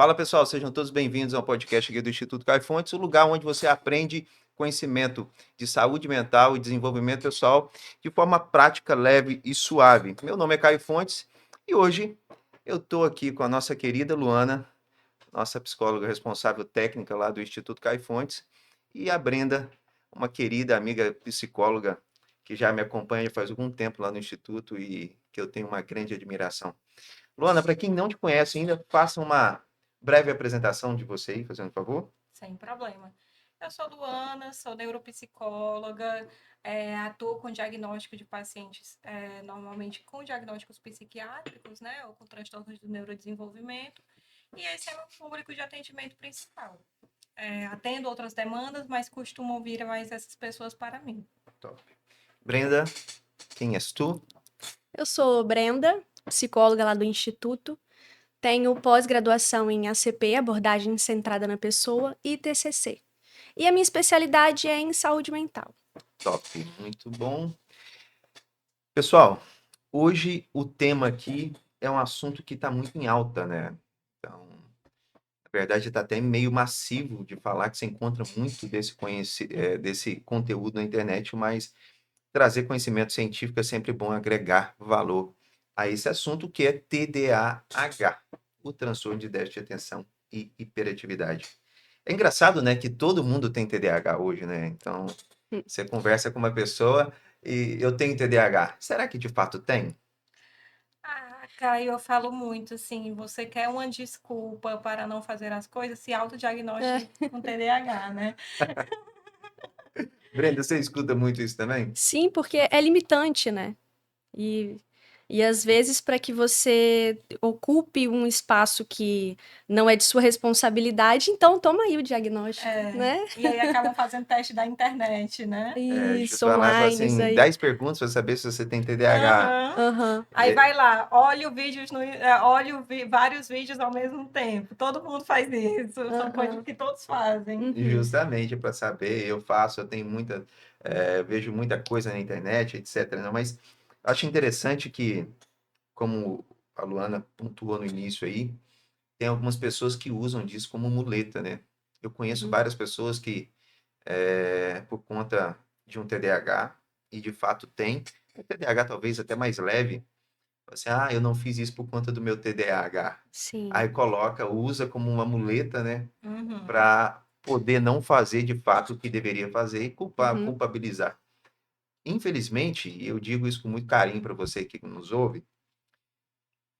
Fala pessoal, sejam todos bem-vindos ao podcast aqui do Instituto Caio Fontes, o lugar onde você aprende conhecimento de saúde mental e desenvolvimento pessoal de forma prática, leve e suave. Meu nome é Caio Fontes e hoje eu estou aqui com a nossa querida Luana, nossa psicóloga responsável técnica lá do Instituto Caio Fontes, e a Brenda, uma querida amiga psicóloga que já me acompanha faz algum tempo lá no Instituto e que eu tenho uma grande admiração. Luana, para quem não te conhece ainda, faça uma breve apresentação de você aí, fazendo um favor. Sem problema. Eu sou Luana, sou neuropsicóloga, atuo com diagnóstico de pacientes, normalmente com diagnósticos psiquiátricos, né, ou com transtornos do neurodesenvolvimento, e esse é o meu público de atendimento principal. Atendo outras demandas, mas costumo vir mais essas pessoas para mim. Top. Brenda, quem és tu? Eu sou Brenda, psicóloga lá do Instituto. Tenho pós-graduação em ACP, abordagem centrada na pessoa, e TCC. E a minha especialidade é em saúde mental. Top, muito bom. Pessoal, hoje o tema aqui é um assunto que está muito em alta, né? Então, na verdade, está até meio massivo de falar que você encontra muito desse conteúdo na internet, mas trazer conhecimento científico é sempre bom agregar valor a esse assunto que é TDAH, o transtorno de déficit de atenção e hiperatividade. É engraçado, né, que todo mundo tem TDAH hoje, né? Então, você conversa com uma pessoa e eu tenho TDAH. Será que de fato tem? Caio, eu falo muito, assim, você quer uma desculpa para não fazer as coisas, se autodiagnostique com TDAH, né? Brenda, você escuta muito isso também? Sim, porque é limitante, né? E, e às vezes, para que você ocupe um espaço que não é de sua responsabilidade, então toma aí o diagnóstico, né? E aí acabam fazendo teste da internet, né? Isso, Vai lá e fala online, isso assim, aí. 10 perguntas para saber se você tem TDAH. Aham. Aham. Aí vai lá, olha o vídeos no, olha vários vídeos ao mesmo tempo. Todo mundo faz isso, são coisas Aham. que todos fazem. Uhum. Justamente para saber, eu faço, eu tenho vejo muita coisa na internet, etc. Não, mas acho interessante que, como a Luana pontuou no início aí, tem algumas pessoas que usam disso como muleta, né? Eu conheço Uhum. várias pessoas que, por conta de um TDAH, e de fato tem, um TDAH talvez até mais leve, assim, eu não fiz isso por conta do meu TDAH. Sim. Aí coloca, usa como uma muleta, né? Uhum. Para poder não fazer de fato o que deveria fazer e Uhum. culpabilizar. Infelizmente, e eu digo isso com muito carinho para você que nos ouve,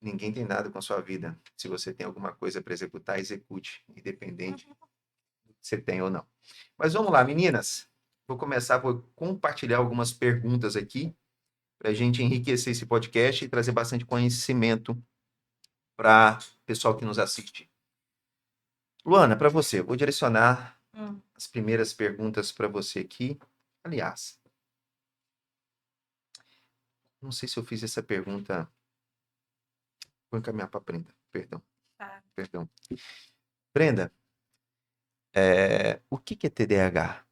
ninguém tem nada com a sua vida. Se você tem alguma coisa para executar, execute, independente se você tem ou não. Mas vamos lá, meninas. Vou começar por compartilhar algumas perguntas aqui para a gente enriquecer esse podcast e trazer bastante conhecimento para o pessoal que nos assiste. Luana, para você, eu vou direcionar Hum. as primeiras perguntas para você aqui. Aliás, não sei se eu fiz essa pergunta. Vou encaminhar para a Brenda. Perdão, Tá. perdão. Brenda, o que é TDAH?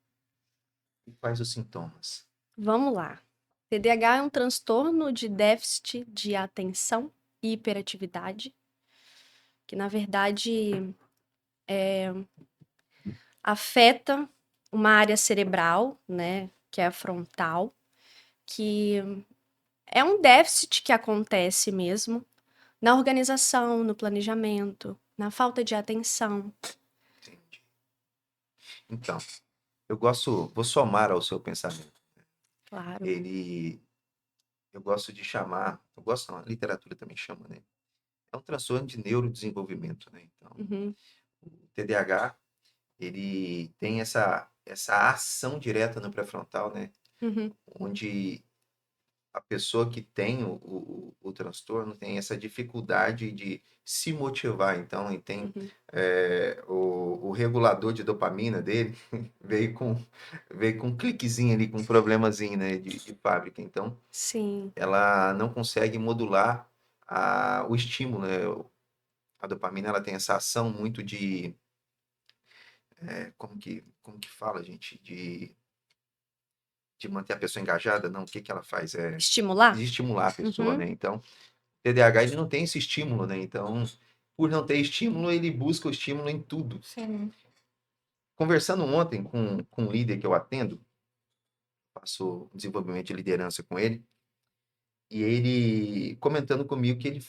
E quais os sintomas? Vamos lá. TDAH é um transtorno de déficit de atenção e hiperatividade, que na verdade afeta uma área cerebral, né, que é a frontal, que é um déficit que acontece mesmo na organização, no planejamento, na falta de atenção. Entendi. Então, vou somar ao seu pensamento. Claro. Ele, eu gosto de chamar, eu gosto não, a literatura também chama, né? É um transtorno de neurodesenvolvimento, né? Então, Uhum, o TDAH, ele tem essa ação direta no pré-frontal, né? uhum, Onde a pessoa que tem o transtorno tem essa dificuldade de se motivar. Então, ele tem uhum. o regulador de dopamina dele veio com, veio com um cliquezinho ali, com um problemazinho, né, de fábrica. Então, Sim. ela não consegue modular o estímulo, né? A dopamina ela tem essa ação muito de, como que fala, gente? De manter a pessoa engajada, não, o que que ela faz? Estimular? De estimular a pessoa, Uhum, né? Então, TDAH ele não tem esse estímulo, né? Então, por não ter estímulo, ele busca o estímulo em tudo. Sim. Conversando ontem com um líder que eu atendo, faço desenvolvimento de liderança com ele, e ele comentando comigo que ele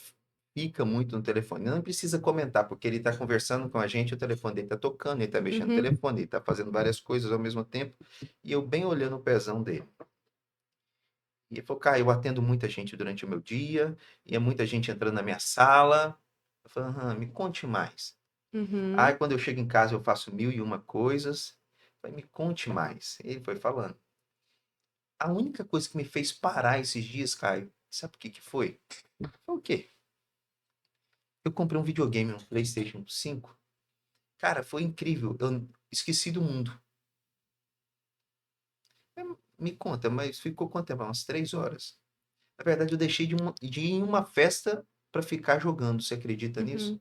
fica muito no telefone. Não precisa comentar, porque ele está conversando com a gente, o telefone dele está tocando, ele está mexendo no Uhum. telefone, ele está fazendo várias coisas ao mesmo tempo, e eu bem olhando o pezão dele. E ele falou, cara, eu atendo muita gente durante o meu dia, e é muita gente entrando na minha sala. Eu falei, aham, me conte mais. Uhum. Quando eu chego em casa eu faço 1001 coisas. Eu falei, me conte mais. Ele foi falando. A única coisa que me fez parar esses dias, Caio, sabe o que que foi? Foi o quê? Eu comprei um videogame, um PlayStation 5. Cara, foi incrível. Eu esqueci do mundo. Me conta, mas ficou quanto tempo? Umas 3 horas. Na verdade, eu deixei de ir em uma festa para ficar jogando. Você acredita nisso? Uhum.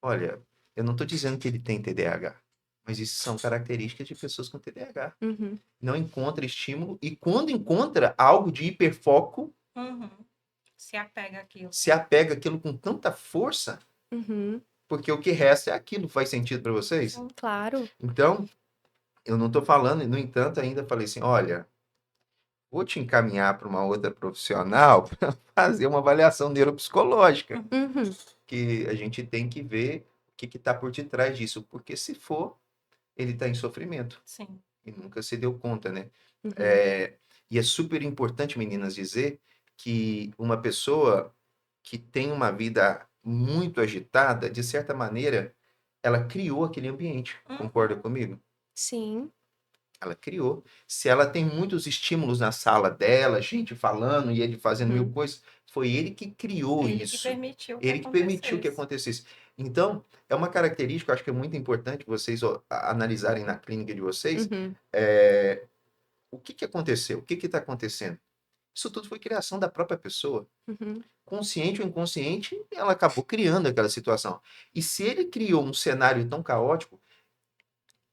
Olha, eu não estou dizendo que ele tem TDAH, mas isso são características de pessoas com TDAH. Uhum. Não encontra estímulo e quando encontra algo de hiperfoco, Uhum. Se apega àquilo. se apega àquilo com tanta força, Uhum. porque o que resta é aquilo. Faz sentido para vocês? Sim. Claro. Então, eu não estou falando, no entanto, ainda falei assim, olha, vou te encaminhar para uma outra profissional para fazer uma avaliação neuropsicológica, Uhum. que a gente tem que ver o que está por detrás disso, porque se for, ele está em sofrimento Sim. e nunca se deu conta, né? Uhum. E é super importante, meninas, dizer que uma pessoa que tem uma vida muito agitada, de certa maneira, ela criou aquele ambiente. Concorda Uhum. comigo? Sim. Ela criou. Se ela tem muitos estímulos na sala dela, gente falando e ele fazendo mil Uhum. coisas, foi ele que criou Ele que isso. permitiu que Ele que permitiu que acontecesse. acontecesse. Então, é uma característica, eu acho que é muito importante vocês analisarem na clínica de vocês, Uhum. o que que aconteceu, o que que está acontecendo. Isso tudo foi criação da própria pessoa. Uhum. Consciente ou inconsciente, ela acabou criando aquela situação. E se ele criou um cenário tão caótico,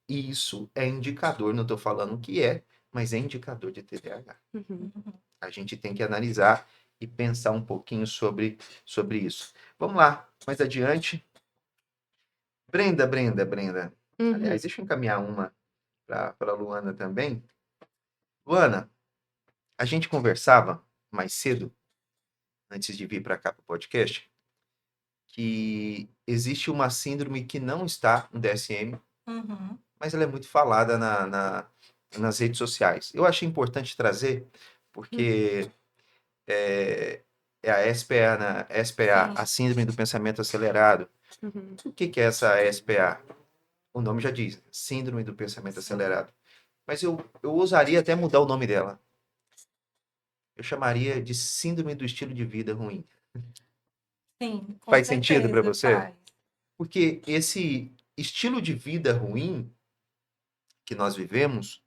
isso é indicador, não estou falando o que é, mas é indicador de TDAH. Uhum. Uhum. A gente tem que analisar e pensar um pouquinho sobre isso. Vamos lá, mais adiante. Brenda. Uhum. Aliás, deixa eu encaminhar uma para a Luana também. Luana, a gente conversava mais cedo, antes de vir para cá para o podcast, que existe uma síndrome que não está no DSM, Uhum. mas ela é muito falada nas redes sociais. Eu achei importante trazer, porque é a SPA, SPA, Sim. a Síndrome do Pensamento Acelerado. Uhum. O que que é essa SPA? O nome já diz, Síndrome do Pensamento Sim. Acelerado. Mas eu ousaria até mudar o nome dela. Eu chamaria de Síndrome do Estilo de Vida Ruim. Sim, com Faz sentido para certeza você? faz. Porque esse estilo de vida ruim que nós vivemos,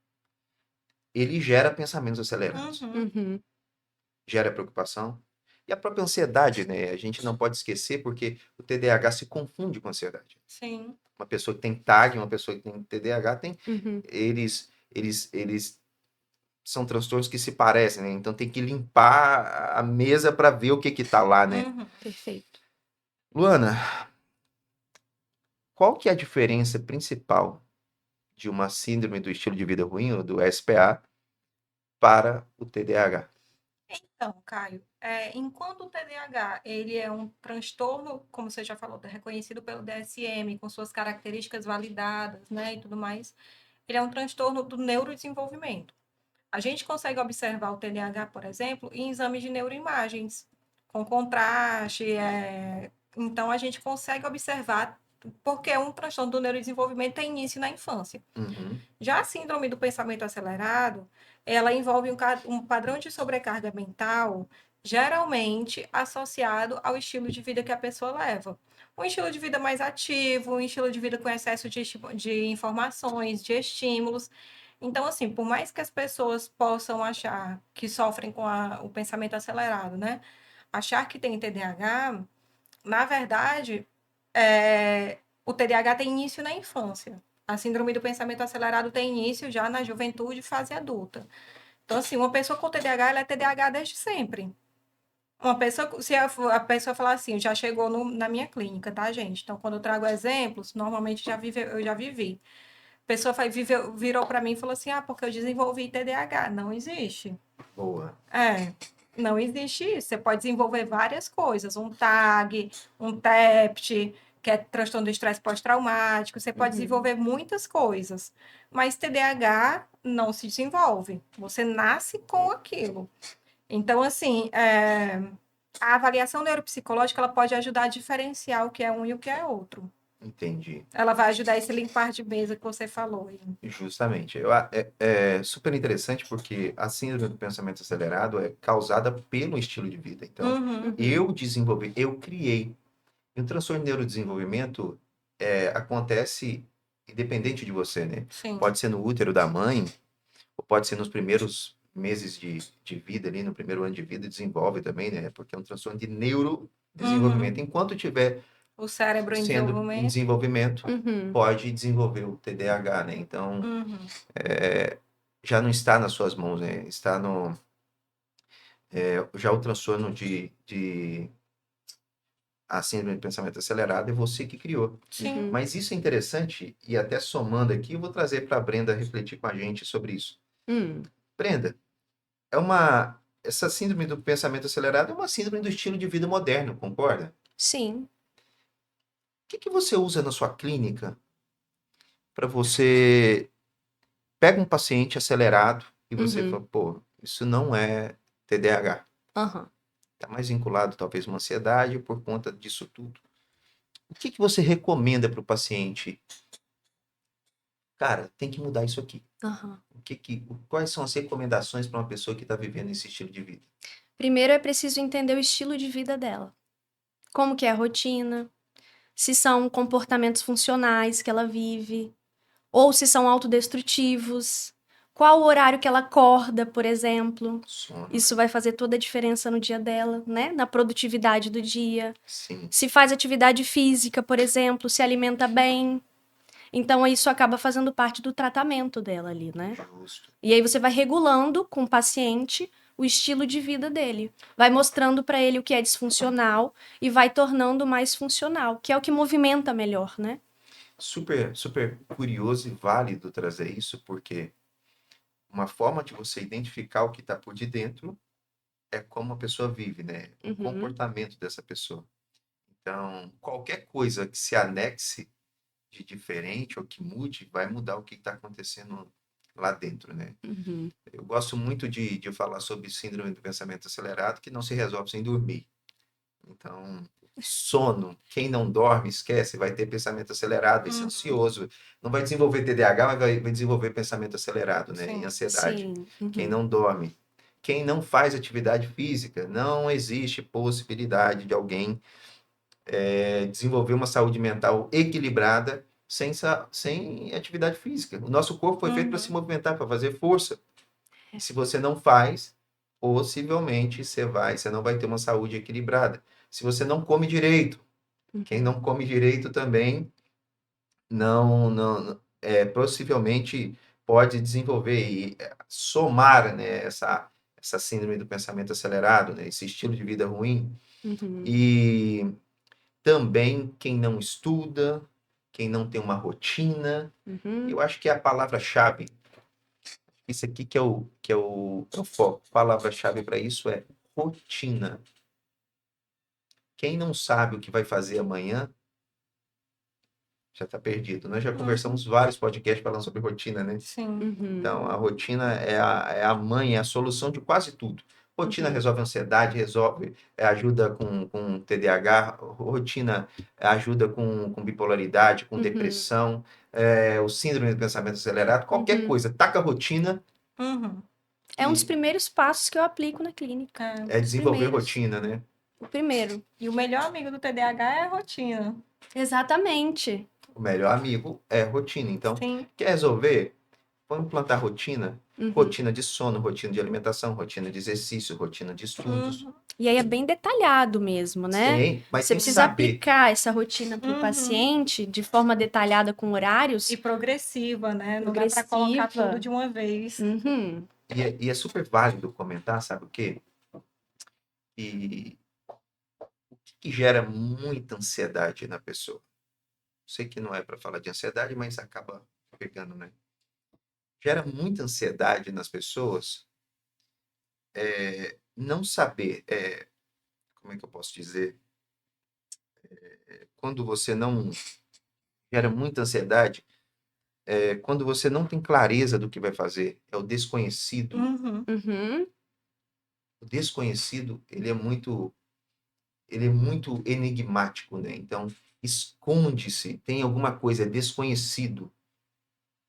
ele gera pensamentos acelerados, Uhum. Uhum. gera preocupação. E a própria ansiedade, né? A gente não pode esquecer porque o TDAH se confunde com a ansiedade. Sim. Uma pessoa que tem TAG, uma pessoa que tem TDAH, Uhum. eles são transtornos que se parecem, né? Então tem que limpar a mesa para ver o que que tá lá, né? Uhum. Perfeito. Luana, qual que é a diferença principal de uma síndrome do estilo de vida ruim, ou do SPA, para o TDAH? Então, Caio, enquanto o TDAH ele é um transtorno, como você já falou, reconhecido pelo DSM, com suas características validadas, né, e tudo mais, ele é um transtorno do neurodesenvolvimento. A gente consegue observar o TDAH, por exemplo, em exames de neuroimagens, com contraste. Então, a gente consegue observar, porque um transtorno do neurodesenvolvimento tem início na infância. Uhum, Já a síndrome do pensamento acelerado, ela envolve um padrão de sobrecarga mental, geralmente associado ao estilo de vida que a pessoa leva. Um estilo de vida mais ativo, um estilo de vida com excesso de informações, de estímulos. Então, assim, por mais que as pessoas possam achar que sofrem com o pensamento acelerado, né? Achar que tem TDAH, na verdade, o TDAH tem início na infância. A síndrome do pensamento acelerado tem início já na juventude e fase adulta. Então, assim, uma pessoa com TDAH, ela é TDAH desde sempre. Uma pessoa, se a pessoa falar assim, já chegou na minha clínica, tá, gente? Então, quando eu trago exemplos, normalmente eu já vivi. A pessoa virou para mim e falou assim, porque eu desenvolvi TDAH. Não existe. Boa. Não existe isso. Você pode desenvolver várias coisas, um TAG, um TEPT, que é transtorno do estresse pós-traumático. Você pode desenvolver muitas coisas, mas TDAH não se desenvolve. Você nasce com aquilo. Então, assim, a avaliação neuropsicológica ela pode ajudar a diferenciar o que é um e o que é outro. Entendi. Ela vai ajudar esse limpar de mesa que você falou. Justamente. É super interessante porque a síndrome do pensamento acelerado é causada pelo estilo de vida. Então, eu criei. E o transtorno de neurodesenvolvimento acontece independente de você, né? Sim. Pode ser no útero da mãe, ou pode ser nos primeiros meses de vida ali, no primeiro ano de vida, desenvolve também, né? Porque é um transtorno de neurodesenvolvimento. Enquanto tiver O cérebro em sendo em desenvolvimento. desenvolvimento, pode desenvolver o TDAH, né? Então, já não está nas suas mãos, né? Está no... já o transtorno a síndrome de pensamento acelerado é você que criou. Sim. Mas isso é interessante, e até somando aqui, eu vou trazer para a Brenda refletir com a gente sobre isso. Brenda, essa síndrome do pensamento acelerado é uma síndrome do estilo de vida moderno, concorda? Sim. O que você usa na sua clínica para você... Pega um paciente acelerado e você fala, pô, isso não é TDAH. Está mais vinculado talvez a uma ansiedade por conta disso tudo. O que você recomenda para o paciente? Cara, tem que mudar isso aqui. Quais são as recomendações para uma pessoa que está vivendo esse estilo de vida? Primeiro é preciso entender o estilo de vida dela. Como que é a rotina, se são comportamentos funcionais que ela vive, ou se são autodestrutivos, qual o horário que ela acorda, por exemplo. Sono. Isso vai fazer toda a diferença no dia dela, né? Na produtividade do dia. Sim. Se faz atividade física, por exemplo, se alimenta bem. Então, isso acaba fazendo parte do tratamento dela ali, né? Justo. E aí você vai regulando com o paciente o estilo de vida dele. Vai mostrando para ele o que é disfuncional e vai tornando mais funcional, que é o que movimenta melhor, né? Super, super curioso e válido trazer isso, porque uma forma de você identificar o que está por de dentro é como a pessoa vive, né? O comportamento dessa pessoa. Então, qualquer coisa que se anexe de diferente ou que mude, vai mudar o que está acontecendo lá dentro, né? Eu gosto muito de falar sobre síndrome do pensamento acelerado, que não se resolve sem dormir. Então, sono, quem não dorme, esquece, vai ter pensamento acelerado, vai ser ansioso, não vai desenvolver TDAH, mas vai desenvolver pensamento acelerado, né? Sim. E ansiedade. Sim. Quem não dorme, quem não faz atividade física, não existe possibilidade de alguém desenvolver uma saúde mental equilibrada sem atividade física. O nosso corpo foi feito para se movimentar, para fazer força. E se você não faz, possivelmente você não vai ter uma saúde equilibrada. Se você não come direito, quem não come direito também possivelmente pode desenvolver e somar, né, essa síndrome do pensamento acelerado, né, esse estilo de vida ruim. E também quem não estuda, quem não tem uma rotina. Eu acho que é a palavra-chave. Isso aqui que é o foco. A palavra-chave para isso é rotina. Quem não sabe o que vai fazer amanhã, já está perdido. Nós já conversamos vários podcasts falando sobre rotina, né? Sim. Então, a rotina é a mãe, é a solução de quase tudo. Rotina resolve ansiedade, ajuda com TDAH, rotina ajuda com bipolaridade, com depressão, o síndrome do pensamento acelerado, qualquer coisa. Taca a rotina. É um dos primeiros passos que eu aplico na clínica. É desenvolver rotina, né? O primeiro. E o melhor amigo do TDAH é a rotina. Exatamente. O melhor amigo é rotina. Então, Sim. quer resolver? Vamos implantar rotina. Rotina de sono, rotina de alimentação, rotina de exercício, rotina de estudos. E aí é bem detalhado mesmo, né? Sim, mas Você tem que precisa saber. aplicar essa rotina para o paciente de forma detalhada com horários. E progressiva, né? Não dá para colocar tudo de uma vez. E é super válido comentar, sabe o quê? E o que que gera muita ansiedade na pessoa? Sei que não é para falar de ansiedade, mas acaba pegando, né? Gera muita ansiedade nas pessoas não saber, como é que eu posso dizer? Quando você não gera muita ansiedade, quando você não tem clareza do que vai fazer, é o desconhecido. Uhum. Uhum, O desconhecido, ele é muito enigmático, né? Então, esconde-se, tem alguma coisa, é desconhecido.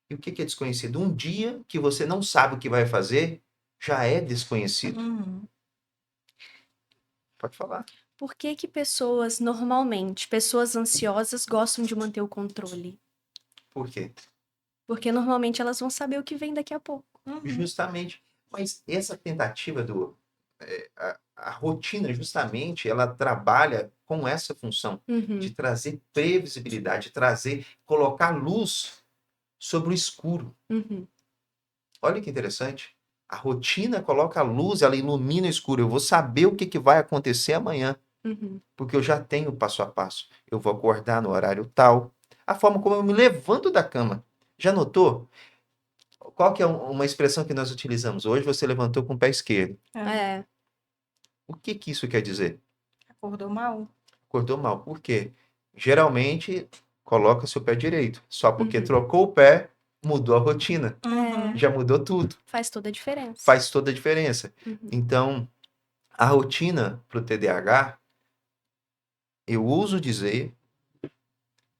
E o que que é desconhecido? Um dia que você não sabe o que vai fazer, já é desconhecido. Uhum. Pode falar. Por que que pessoas, normalmente, pessoas ansiosas gostam de manter o controle? Por quê? Porque normalmente elas vão saber o que vem daqui a pouco. Uhum. Justamente. Mas essa tentativa a rotina, justamente, ela trabalha com essa função Uhum, de trazer previsibilidade, colocar luz sobre o escuro. uhum, Olha que interessante. A rotina coloca a luz, ela ilumina o escuro. Eu vou saber o que que vai acontecer amanhã, uhum, porque eu já tenho passo a passo. Eu vou acordar no horário tal. A forma como eu me levanto da cama. Já notou? Qual que é uma expressão que nós utilizamos? Hoje você levantou com o pé esquerdo. É. é, O que que isso quer dizer? Acordou mal? Acordou mal. Por quê? Geralmente coloca seu pé direito. Só porque uhum, trocou o pé, mudou a rotina. Uhum. Já mudou tudo. faz toda a diferença. Faz toda a diferença. Uhum, Então, a rotina para o TDAH, eu uso dizer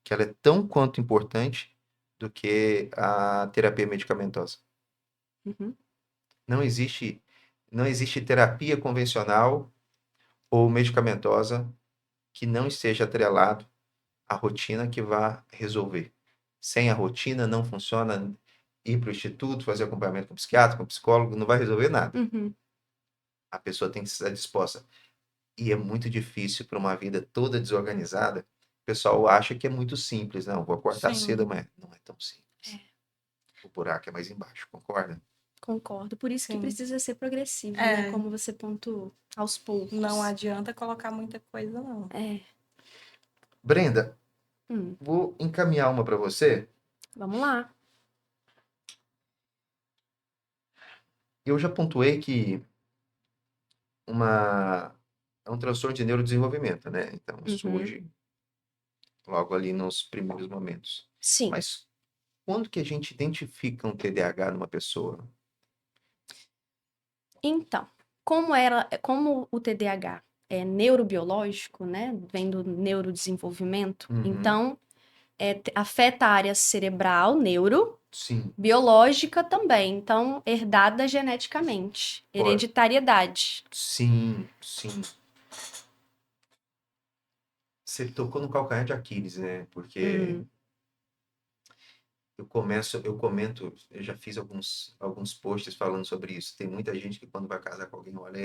que ela é tão quanto importante do que a terapia medicamentosa. uhum, Não existe, não existe terapia convencional ou medicamentosa que não esteja atrelado à rotina que vá resolver. Sem a rotina não funciona ir para o instituto, fazer acompanhamento com psiquiatra, com psicólogo, não vai resolver nada. uhum, A pessoa tem que estar disposta. E é muito difícil para uma vida toda desorganizada. O pessoal acha que é muito simples. Não, vou acordar cedo, Sim, mas não é tão simples. O buraco é mais embaixo, concorda? concordo. Por isso que sim. precisa ser progressivo, É. né? Como você pontuou, aos poucos. Não adianta colocar muita coisa, não. É, Brenda, hum, vou encaminhar uma para você. vamos lá. Eu já pontuei que é um transtorno de neurodesenvolvimento, né? Então, Uhum, surge logo ali nos primeiros momentos. sim. Mas quando que a gente identifica um TDAH numa pessoa? Então, como o TDAH é neurobiológico, né? Vem do neurodesenvolvimento, Uhum, então afeta a área cerebral, neuro, sim. biológica também, então herdada geneticamente, Ó, hereditariedade. sim, sim. Você tocou no calcanhar de Aquiles, né? Porque Hum, eu comento, eu já fiz alguns posts falando sobre isso. Tem muita gente que quando vai casar com alguém, olha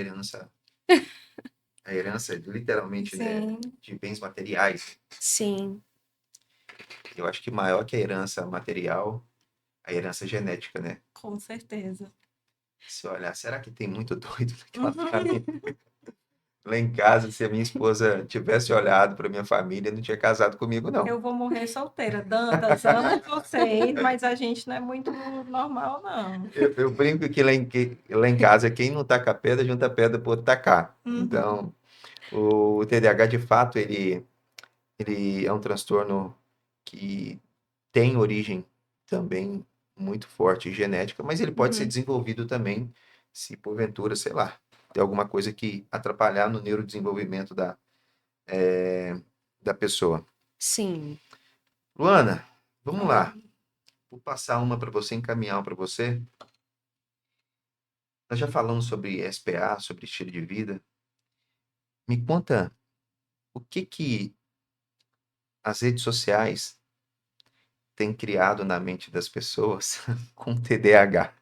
a herança é literalmente, né, Sim, de bens materiais. sim. Eu acho que maior que a herança material, a herança genética, né? com certeza. Se olhar, será que tem muito doido naquela Uhum. família? Lá em casa, se a minha esposa tivesse olhado para minha família, não tinha casado comigo, não. Eu vou morrer solteira. Dantas, amo vocês, mas a gente não é muito normal, não. Eu brinco que lá em casa, quem não taca pedra, junta pedra para outro tacar. Uhum. Então, o TDAH, de fato, ele é um transtorno que tem origem também muito forte genética, mas ele pode ser Uhum, desenvolvido também se porventura, sei lá, tem alguma coisa que atrapalhar no neurodesenvolvimento da pessoa. sim. Luana, vamos lá. Oi. Vou passar uma para você, encaminhar uma para você. Nós já falamos sobre SPA, sobre estilo de vida. Me conta o que que as redes sociais têm criado na mente das pessoas com TDAH.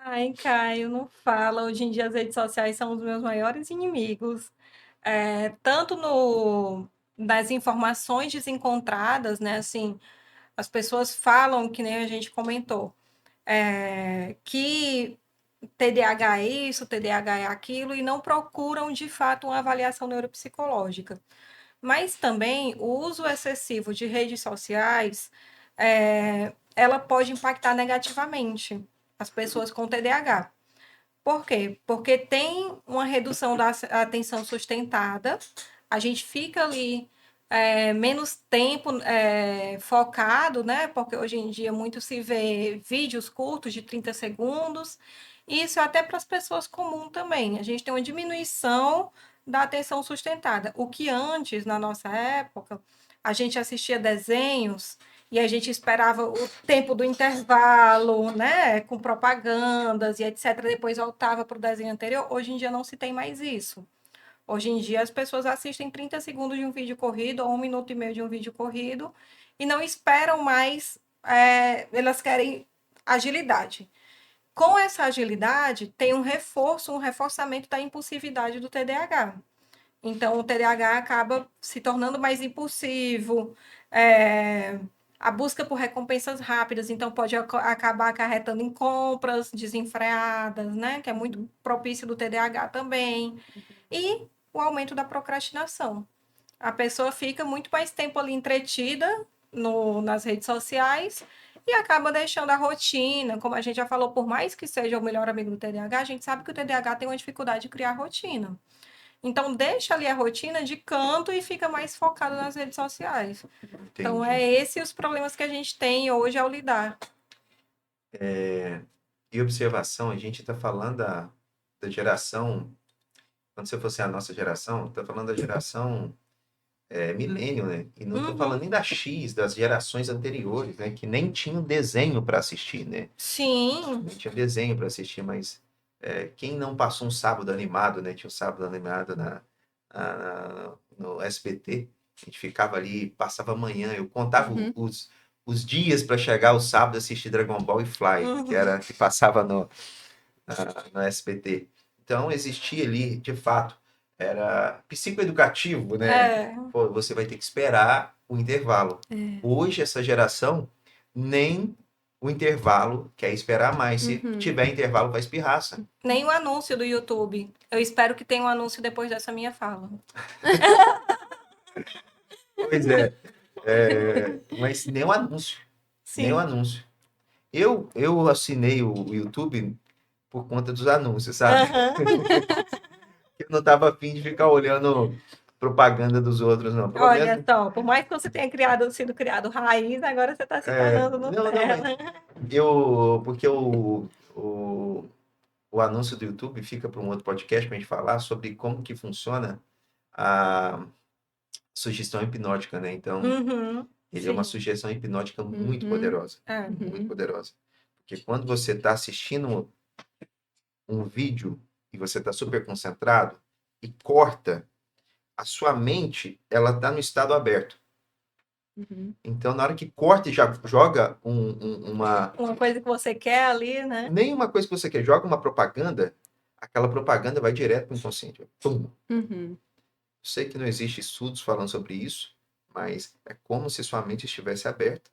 Ai, Caio, não fala. Hoje em dia as redes sociais são os meus maiores inimigos. Tanto nas informações desencontradas, né? Assim, as pessoas falam, que nem a gente comentou, que TDAH é isso, TDAH é aquilo, e não procuram de fato uma avaliação neuropsicológica. Mas também o uso excessivo de redes sociais, ela pode impactar negativamente as pessoas com TDAH. Por quê? Porque tem uma redução da atenção sustentada, a gente fica ali menos tempo focado, né? Porque hoje em dia muito se vê vídeos curtos de 30 segundos, e isso é até para as pessoas comuns também. A gente tem uma diminuição da atenção sustentada. O que antes, na nossa época, a gente assistia desenhos e a gente esperava o tempo do intervalo, né, com propagandas e etc. Depois voltava para o desenho anterior. Hoje em dia não se tem mais isso. Hoje em dia as pessoas assistem 30 segundos de um vídeo corrido ou 1 minuto e meio de um vídeo corrido e não esperam mais, elas querem agilidade. Com essa agilidade, tem um reforçamento da impulsividade do TDAH. Então, o TDAH acaba se tornando mais impulsivo, é, a busca por recompensas rápidas, então pode acabar acarretando em compras desenfreadas, né? Que é muito propício do TDAH também. E o aumento da procrastinação. A pessoa fica muito mais tempo ali entretida nas redes sociais e acaba deixando a rotina. Como a gente já falou, por mais que seja o melhor amigo do TDAH, a gente sabe que o TDAH tem uma dificuldade de criar rotina. Então, deixa ali a rotina de canto e fica mais focado nas redes sociais. Então, Entendi. esses os problemas que a gente tem hoje ao lidar. E observação, a gente está falando da geração, quando você fosse a nossa geração, está falando da geração milênio, né? E não estou falando nem da X, das gerações anteriores, né? Que nem tinham desenho para assistir, né? Sim. Nem tinha desenho para assistir, mas quem não passou um sábado animado, né? Tinha um sábado animado no SBT, a gente ficava ali, passava amanhã, eu contava os dias para chegar o sábado e assistir Dragon Ball e Fly, que passava no SBT. Então existia ali, de fato, era psicoeducativo, né? Pô, você vai ter que esperar o intervalo. Hoje, essa geração, nem o intervalo quer esperar mais. Se tiver intervalo, vai espirraça. Nem o anúncio do YouTube. Eu espero que tenha um anúncio depois dessa minha fala. Pois é. Mas nem o anúncio. Sim. Nem o anúncio. Eu assinei o YouTube por conta dos anúncios, sabe? Eu não estava afim de ficar olhando propaganda dos outros, não. Pelo Olha menos, só, por mais que você tenha sido criado raiz, agora você está se tornando Nutella. porque o anúncio do YouTube fica para um outro podcast para a gente falar sobre como que funciona a sugestão hipnótica, né? Então, ele é uma sugestão hipnótica muito poderosa. Muito poderosa. Porque quando você está assistindo um vídeo e você está super concentrado e corta, a sua mente, ela está no estado aberto. Então, na hora que corta e já joga uma coisa que você quer ali, né? Nenhuma coisa que você quer, joga uma propaganda, aquela propaganda vai direto para o inconsciente. Pum. Sei que não existe estudos falando sobre isso, mas é como se sua mente estivesse aberta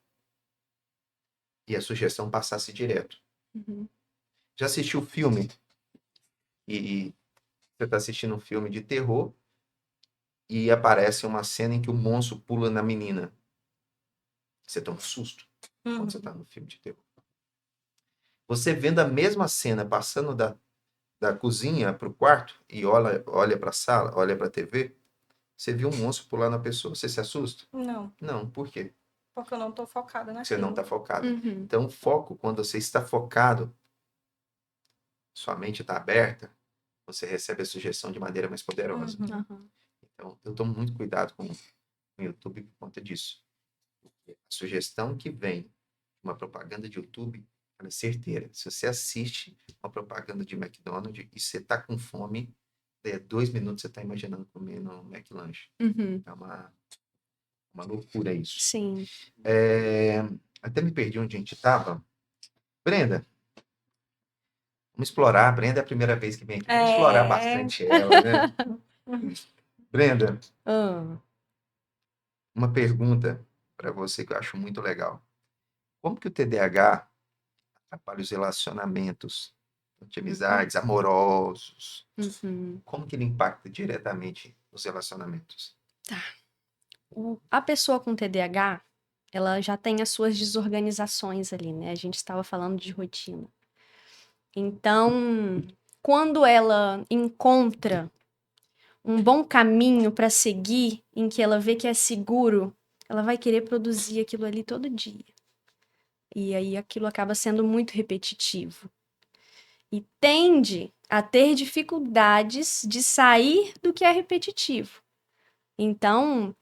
e a sugestão passasse direto. Já assistiu o filme e você está assistindo um filme de terror e aparece uma cena em que o monstro pula na menina. Você toma um susto quando você está no filme de terror. Você vendo a mesma cena passando da cozinha para o quarto e olha para a sala, olha para a TV, você viu um monstro pular na pessoa. Você se assusta? Não. Não, por quê? Porque eu não estou focada naquilo. Você não está focado. Então, foco, quando você está focado, sua mente está aberta, você recebe a sugestão de maneira mais poderosa. Então, eu tomo muito cuidado com o YouTube por conta disso. A sugestão que vem de uma propaganda de YouTube, ela é certeira. Se você assiste uma propaganda de McDonald's e você está com fome, 2 minutos você está imaginando comer no McLanche. É uma loucura isso. Sim. Até me perdi onde a gente estava. Brenda, vamos explorar. A Brenda é a primeira vez que vem aqui. Vamos explorar bastante ela, né? Brenda, uma pergunta para você que eu acho muito legal. Como que o TDAH atrapalha os relacionamentos de amizades, amorosos. Uhum. Como que ele impacta diretamente os relacionamentos? A pessoa com TDAH, ela já tem as suas desorganizações ali, né? A gente estava falando de rotina. Então, quando ela encontra um bom caminho para seguir, em que ela vê que é seguro, ela vai querer produzir aquilo ali todo dia. E aí aquilo acaba sendo muito repetitivo. E tende a ter dificuldades de sair do que é repetitivo. Então,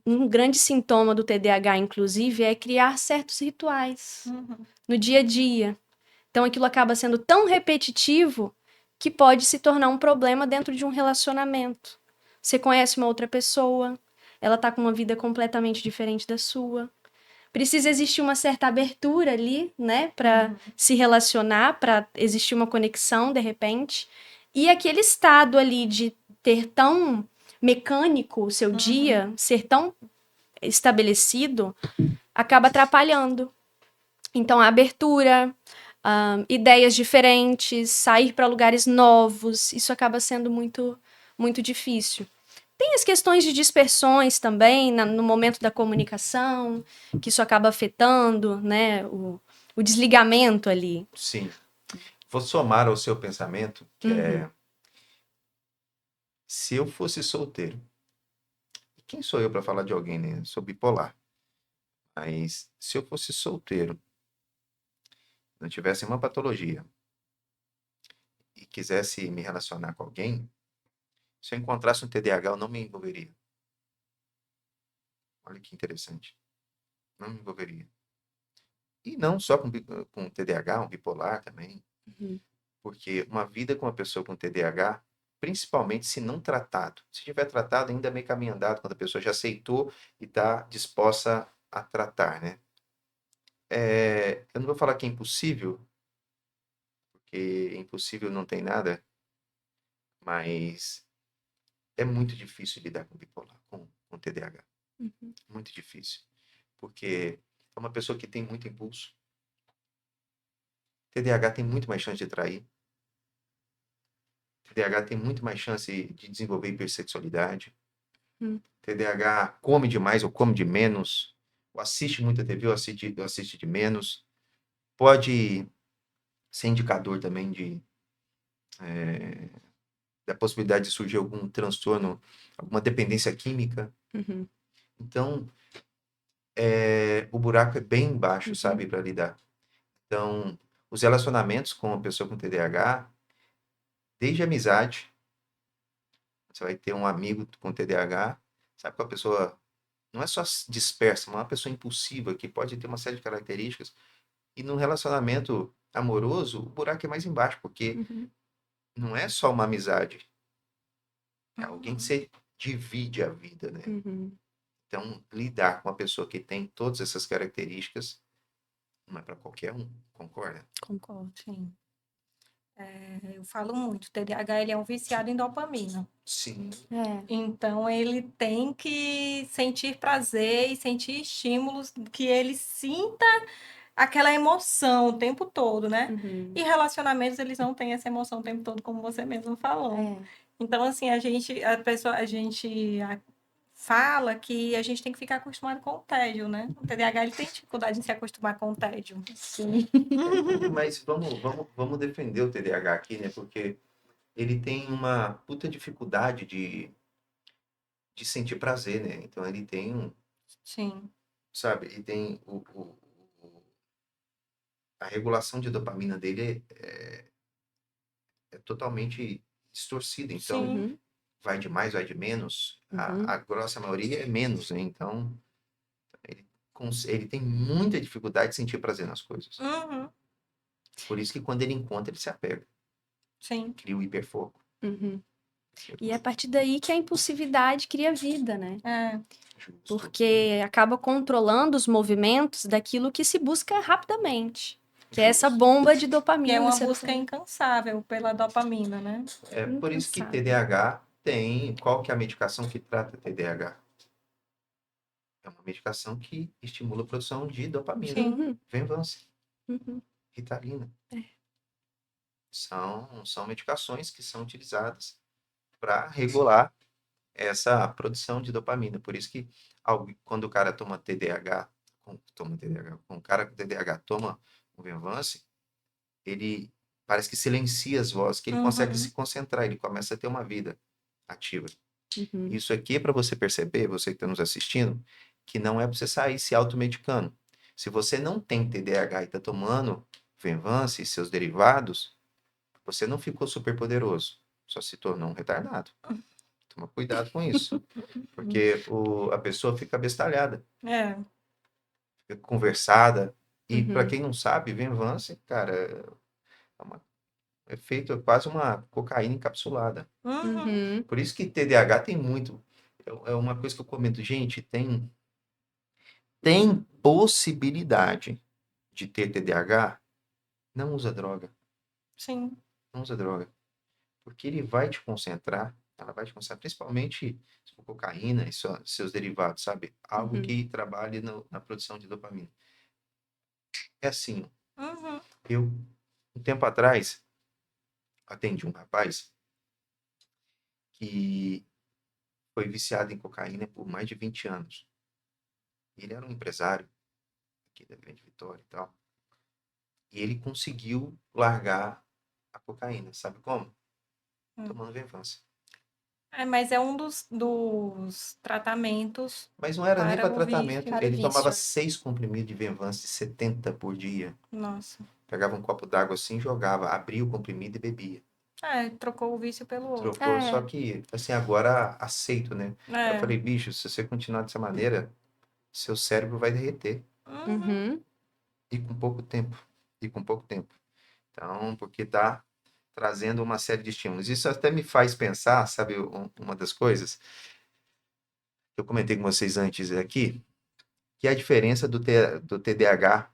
um grande sintoma do TDAH, inclusive, é criar certos rituais Uhum. no dia a dia. Então, aquilo acaba sendo tão repetitivo que pode se tornar um problema dentro de um relacionamento. Você conhece uma outra pessoa, ela tá com uma vida completamente diferente da sua. Precisa existir uma certa abertura ali, né, para se relacionar, para existir uma conexão de repente. E aquele estado ali de ter tão mecânico o seu dia, ser tão estabelecido, acaba atrapalhando. Então, a abertura, ideias diferentes, sair para lugares novos, isso acaba sendo muito, muito difícil. Tem as questões de dispersões também no momento da comunicação, que isso acaba afetando, né, o desligamento ali. Sim. Vou somar ao seu pensamento, que é, se eu fosse solteiro, e quem sou eu para falar de alguém, né? Eu sou bipolar. Mas se eu fosse solteiro, não tivesse uma patologia e quisesse me relacionar com alguém, se eu encontrasse um TDAH, eu não me envolveria. Olha que interessante. Não me envolveria. E não só com TDAH, um bipolar também. Uhum. Porque uma vida com uma pessoa com TDAH, principalmente se não tratado, se tiver tratado, ainda é meio caminho andado, quando a pessoa já aceitou e está disposta a tratar, né? Eu não vou falar que é impossível, porque impossível não tem nada, mas é muito difícil lidar com bipolar, com TDAH. Uhum. Muito difícil. Porque é uma pessoa que tem muito impulso. TDAH tem muito mais chance de trair. TDAH tem muito mais chance de desenvolver hipersexualidade. Hum. TDAH come demais ou come de menos. Ou assiste muita TV ou assiste de menos. Pode ser indicador também da possibilidade de surgir algum transtorno, alguma dependência química. Uhum. Então, o buraco é bem baixo, Uhum. sabe, para lidar. Então, os relacionamentos com uma pessoa com TDAH, desde a amizade, você vai ter um amigo com TDAH, sabe que a pessoa não é só dispersa, mas é uma pessoa impulsiva que pode ter uma série de características. E no relacionamento amoroso, o buraco é mais embaixo, porque Uhum. não é só uma amizade, é alguém que você divide a vida, né? Uhum. Então, lidar com uma pessoa que tem todas essas características não é para qualquer um, concorda? Concordo, sim. Eu falo muito, o TDAH ele é um viciado em dopamina. Sim, É. Então, ele tem que sentir prazer e sentir estímulos que ele sinta aquela emoção o tempo todo, né? Uhum. E relacionamentos, eles não têm essa emoção o tempo todo, como você mesmo falou. É. Então, assim, a gente fala que a gente tem que ficar acostumado com o tédio, né? O TDAH, ele tem dificuldade em se acostumar com o tédio. Sim. mas vamos defender o TDAH aqui, né? Porque ele tem uma puta dificuldade de sentir prazer, né? Então ele tem Sim, sabe, ele tem a regulação de dopamina dele é totalmente distorcida. Então, sim. Uhum. vai de mais, vai de menos. Uhum. A grossa maioria é menos, né? Então, ele, ele tem muita dificuldade de sentir prazer nas coisas. Uhum, Por isso que quando ele encontra, ele se apega. sim. Cria o hiperfoco. Uhum. E é a partir daí que a impulsividade cria vida, né? É, Justo. Porque acaba controlando os movimentos daquilo que se busca rapidamente. Que é essa Justo. bomba de que dopamina. é uma busca incansável pela dopamina, né? É por isso que Incansável. TDAH tem. Qual que é a medicação que trata TDAH? É uma medicação que estimula a produção de dopamina. Sim. Uhum. Venvance, Uhum. Ritalina. São medicações que são utilizadas para regular essa produção de dopamina. Por isso que quando o cara toma TDAH, quando o cara com TDAH toma o Venvance, ele parece que silencia as vozes, que ele consegue se Uhum. concentrar, ele começa a ter uma vida ativa. Uhum. Isso aqui é para você perceber, você que está nos assistindo, que não é para você sair se automedicando. Se você não tem TDAH e está tomando Venvance e seus derivados, você não ficou super poderoso, só se tornou um retardado. Toma cuidado com isso, porque a pessoa fica bestalhada, É. fica conversada. E para Uhum. quem não sabe, Venvance, cara, é feito quase uma cocaína encapsulada. Uhum. Uhum. Por isso que TDAH tem muito. É uma coisa que eu comento, gente, tem possibilidade de ter TDAH, não usa droga, Sim. não usa droga, porque ele vai te concentrar, ela vai te concentrar, principalmente se for cocaína e seus derivados, sabe? Algo Uhum. que trabalhe na produção de dopamina. É assim, Uhum. eu, um tempo atrás, atendi um rapaz que foi viciado em cocaína por mais de 20 anos. Ele era um empresário aqui da Grande Vitória e tal. E ele conseguiu largar a cocaína, sabe como? Hum. Tomando Venvance. Mas é um dos tratamentos Mas não era nem para para o tratamento. vício. Para o Ele tomava vício. 6 comprimidos de Venvance de 70 por dia. Nossa. Pegava um copo d'água assim, jogava, abria o comprimido e bebia. Trocou o vício pelo outro. Trocou, só É. que, assim, agora aceito, né? Eu É. falei, bicho, se você continuar dessa maneira, seu cérebro vai derreter. Uhum. Uhum. E com pouco tempo. E com pouco tempo. Então, porque tá trazendo uma série de estímulos. Isso até me faz pensar, sabe, uma das coisas que eu comentei com vocês antes aqui, que é a diferença do TDAH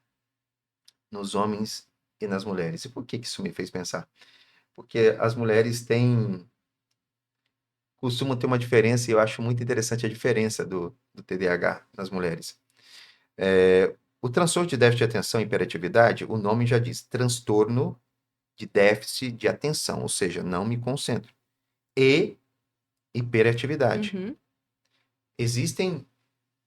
nos homens e nas mulheres. E por que que isso me fez pensar? Porque as mulheres costumam ter uma diferença, e eu acho muito interessante a diferença do TDAH nas mulheres. O transtorno de déficit de atenção e hiperatividade, o nome já diz, transtorno de déficit de atenção, ou seja, não me concentro. E hiperatividade. Uhum. Existem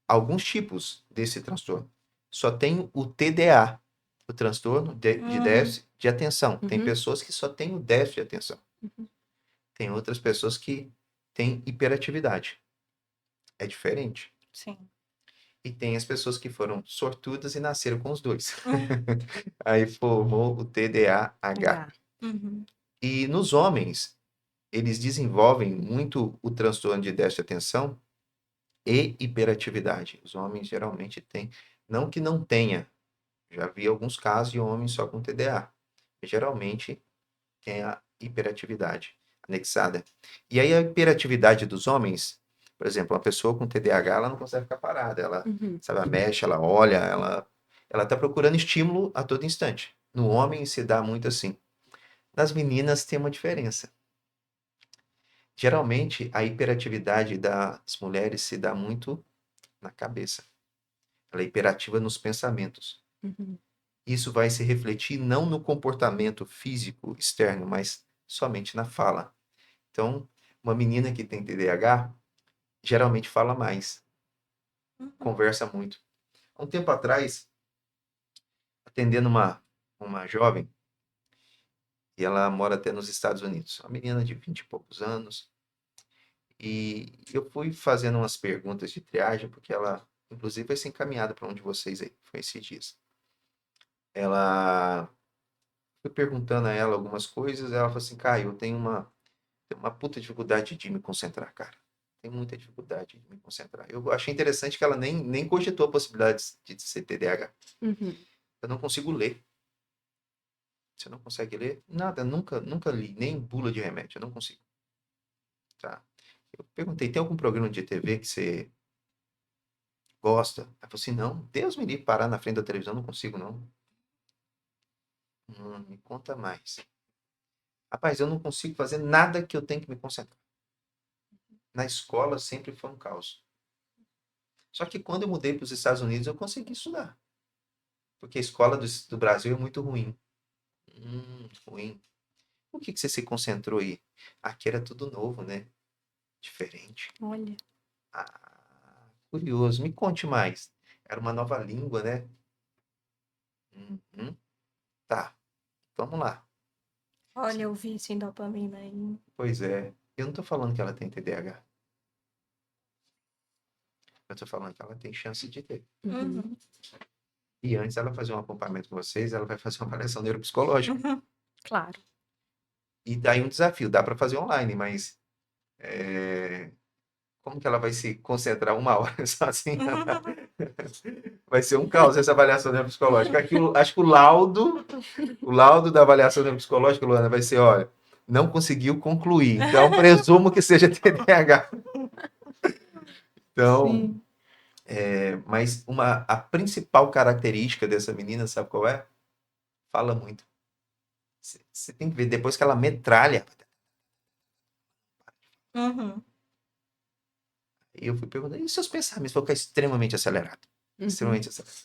alguns tipos desse transtorno. Só tem o TDA, o transtorno de Uhum. déficit de atenção. Tem Uhum. pessoas que só têm o déficit de atenção. Uhum. Tem outras pessoas que têm hiperatividade. É diferente. Sim. E tem as pessoas que foram sortudas e nasceram com os dois. Uhum. Aí formou o TDAH. H. Uhum. E nos homens, eles desenvolvem muito o transtorno de déficit de atenção e hiperatividade. Os homens geralmente têm, não que não tenha, já vi alguns casos de homens só com TDA. Geralmente tem a hiperatividade anexada. E aí a hiperatividade dos homens, por exemplo, uma pessoa com TDAH, ela não consegue ficar parada. Ela, Uhum. sabe, ela mexe, ela olha, ela está procurando estímulo a todo instante. No homem se dá muito assim. Nas meninas tem uma diferença. Geralmente a hiperatividade das mulheres se dá muito na cabeça. Ela é hiperativa nos pensamentos. Uhum. Isso vai se refletir não no comportamento físico externo, mas somente na fala. Então, uma menina que tem TDAH geralmente fala mais, Uhum. conversa muito. Há um tempo atrás, atendendo uma jovem, e ela mora até nos Estados Unidos, uma menina de 20 e poucos anos, e eu fui fazendo umas perguntas de triagem, porque ela, inclusive, vai ser encaminhada para um de vocês aí, foi esses dias. Ela fui perguntando a ela algumas coisas, ela falou assim, Caio, tenho uma puta dificuldade de me concentrar, cara. Tenho muita dificuldade de me concentrar. Eu achei interessante que ela nem cogitou a possibilidade de ser TDAH. Uhum. Eu não consigo ler. Você não consegue ler? Nada, nunca li, nem bula de remédio, eu não consigo. Tá? Eu perguntei, tem algum programa de TV que você gosta? Ela falou assim, não, Deus me livre parar na frente da televisão, não consigo, não. Me conta mais. Rapaz, eu não consigo fazer nada que eu tenho que me concentrar. Na escola sempre foi um caos. Só que quando eu mudei para os Estados Unidos, eu consegui estudar. Porque a escola do Brasil é muito ruim. Ruim. Por que você se concentrou aí? Aqui era tudo novo, né? Diferente. Olha. Ah, curioso. Me conte mais. Era uma nova língua, né? Uhum. Tá, vamos lá. Olha, eu vi sim dopamina aí. Pois é. Eu não tô falando que ela tem TDAH. Eu tô falando que ela tem chance de ter. Uhum. Uhum. E antes ela fazer um acompanhamento com vocês, ela vai fazer uma avaliação neuropsicológica. Uhum. Claro. E daí um desafio, dá para fazer online, mas como que ela vai se concentrar uma hora sozinha? Vai ser um caos essa avaliação neuropsicológica. Acho que o laudo da avaliação neuropsicológica, Luana, vai ser, olha, não conseguiu concluir, então presumo que seja TDAH. Então, Sim. mas a principal característica dessa menina, sabe qual é? Fala muito. Você tem que ver, depois que ela metralha, Uhum. eu fui perguntando, e seus pensamentos? Vão ficar extremamente acelerado. Uhum. Extremamente acelerado.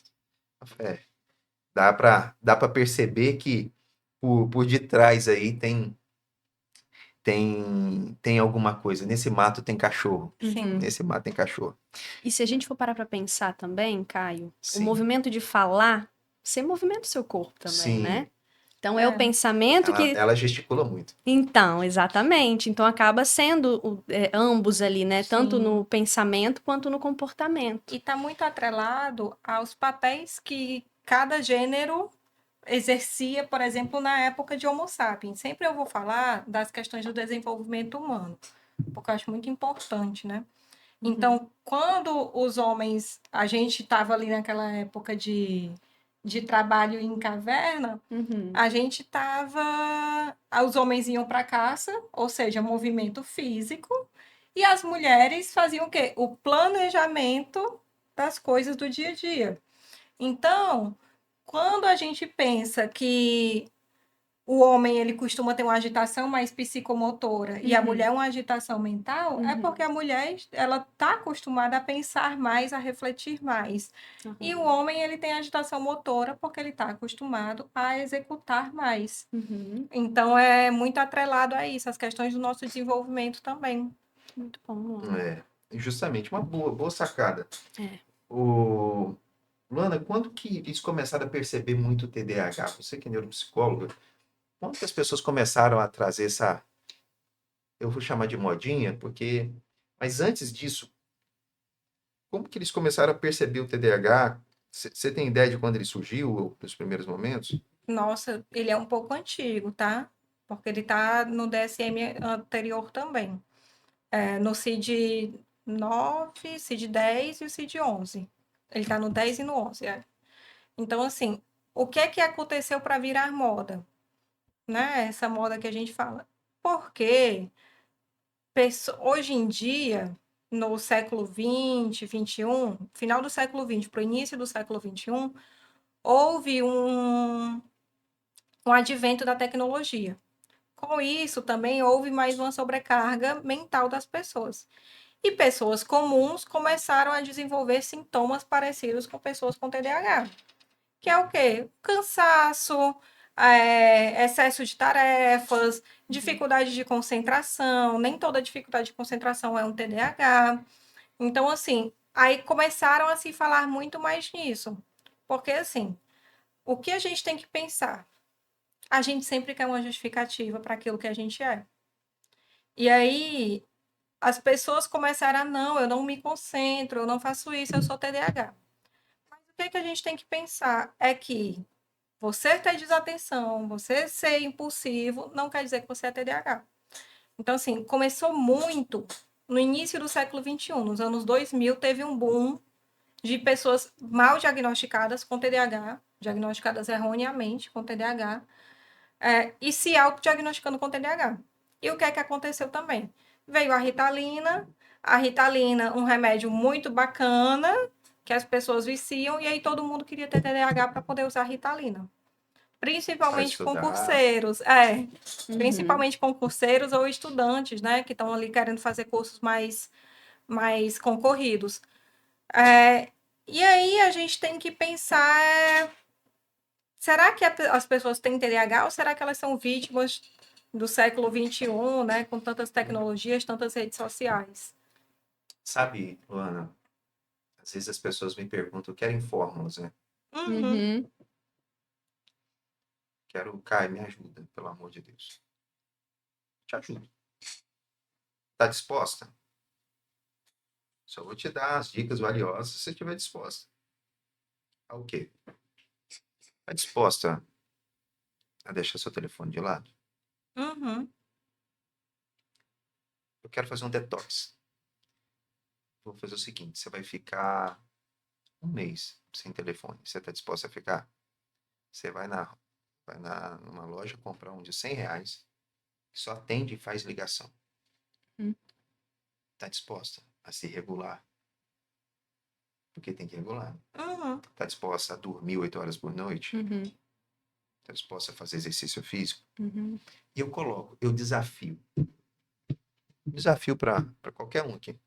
Eu falei, dá pra perceber que por detrás aí tem alguma coisa. Nesse mato tem cachorro. Sim. Nesse mato tem cachorro. E se a gente for parar pra pensar também, Caio, o Sim. movimento de falar, você movimenta o seu corpo também, Sim. né? Então é o É. pensamento que. Ela gesticula muito. Então, exatamente. Então acaba sendo ambos ali, né? Tanto Sim. no pensamento quanto no comportamento. E está muito atrelado aos papéis que cada gênero exercia, por exemplo, na época de Homo sapiens. Sempre eu vou falar das questões do desenvolvimento humano, porque eu acho muito importante, né? Então, quando os homens, a gente estava ali naquela época de trabalho em caverna, Uhum. a gente estava. Os homens iam para caça, ou seja, movimento físico, e as mulheres faziam o quê? O planejamento das coisas do dia a dia. Então, quando a gente pensa que o homem ele costuma ter uma agitação mais psicomotora e a Uhum. mulher uma agitação mental, é Uhum. porque a mulher ela está acostumada a pensar mais, a refletir mais. E o Uhum. homem ele tem agitação motora porque ele está acostumado a executar mais. Uhum. Então é muito atrelado a isso, as questões do nosso desenvolvimento também. Muito bom, Luana. É, justamente, uma boa sacada. É. Luana, quando que eles começaram a perceber muito o TDAH? Você que é neuropsicóloga, quando que as pessoas começaram a trazer essa, eu vou chamar de modinha, porque, mas antes disso, como que eles começaram a perceber o TDAH? Você tem ideia de quando ele surgiu, ou nos primeiros momentos? Nossa, ele é um pouco antigo, tá? Porque ele está no DSM anterior também. No CID-9, CID-10 e o CID-11. Ele está no 10 e no 11. Então, assim, o que é que aconteceu para virar moda? Né? Essa moda que a gente fala. Porque hoje em dia, no século 20, 21, final do século 20 para o início do século 21, houve um advento da tecnologia. Com isso, também houve mais uma sobrecarga mental das pessoas. E pessoas comuns começaram a desenvolver sintomas parecidos com pessoas com TDAH. Que é o quê? Cansaço, excesso de tarefas, dificuldade de concentração. Nem toda dificuldade de concentração é um TDAH. Então, assim, aí começaram a se falar muito mais nisso. Porque, assim, o que a gente tem que pensar? A gente sempre quer uma justificativa para aquilo que a gente é. E aí, as pessoas começaram a, não, eu não me concentro, eu não faço isso, eu sou TDAH. Mas o que é que a gente tem que pensar é que você ter desatenção, você ser impulsivo, não quer dizer que você é TDAH. Então, assim, começou muito no início do século XXI. Nos anos 2000, teve um boom de pessoas mal diagnosticadas com TDAH, diagnosticadas erroneamente com TDAH, e se autodiagnosticando com TDAH. E o que é que aconteceu também? Veio a Ritalina, um remédio muito bacana, que as pessoas viciam, e aí todo mundo queria ter TDAH para poder usar Ritalina. Principalmente estudar. concurseiros, Uhum. principalmente concurseiros ou estudantes, né, que estão ali querendo fazer cursos mais concorridos. E aí a gente tem que pensar, será que as pessoas têm TDAH ou será que elas são vítimas do século XXI, né? Com tantas tecnologias, tantas redes sociais. Sabe, Luana, às vezes as pessoas me perguntam, querem fórmulas, né? Uhum. Uhum. Quero, Kai, me ajuda, pelo amor de Deus. Te ajudo. Tá disposta? Só vou te dar as dicas valiosas se você estiver disposta. Ao quê? Tá disposta a deixar seu telefone de lado? Uhum. Eu quero fazer um detox. Vou fazer o seguinte, você vai ficar um mês sem telefone. Você está disposta a ficar? Você numa loja comprar um de R$ 100 que só atende e faz ligação. Hum. Está disposta a se regular? Porque tem que regular. Uhum. Está disposta a dormir 8 horas por noite? Uhum. Está disposta a fazer exercício físico? Uhum. E eu desafio para qualquer um aqui.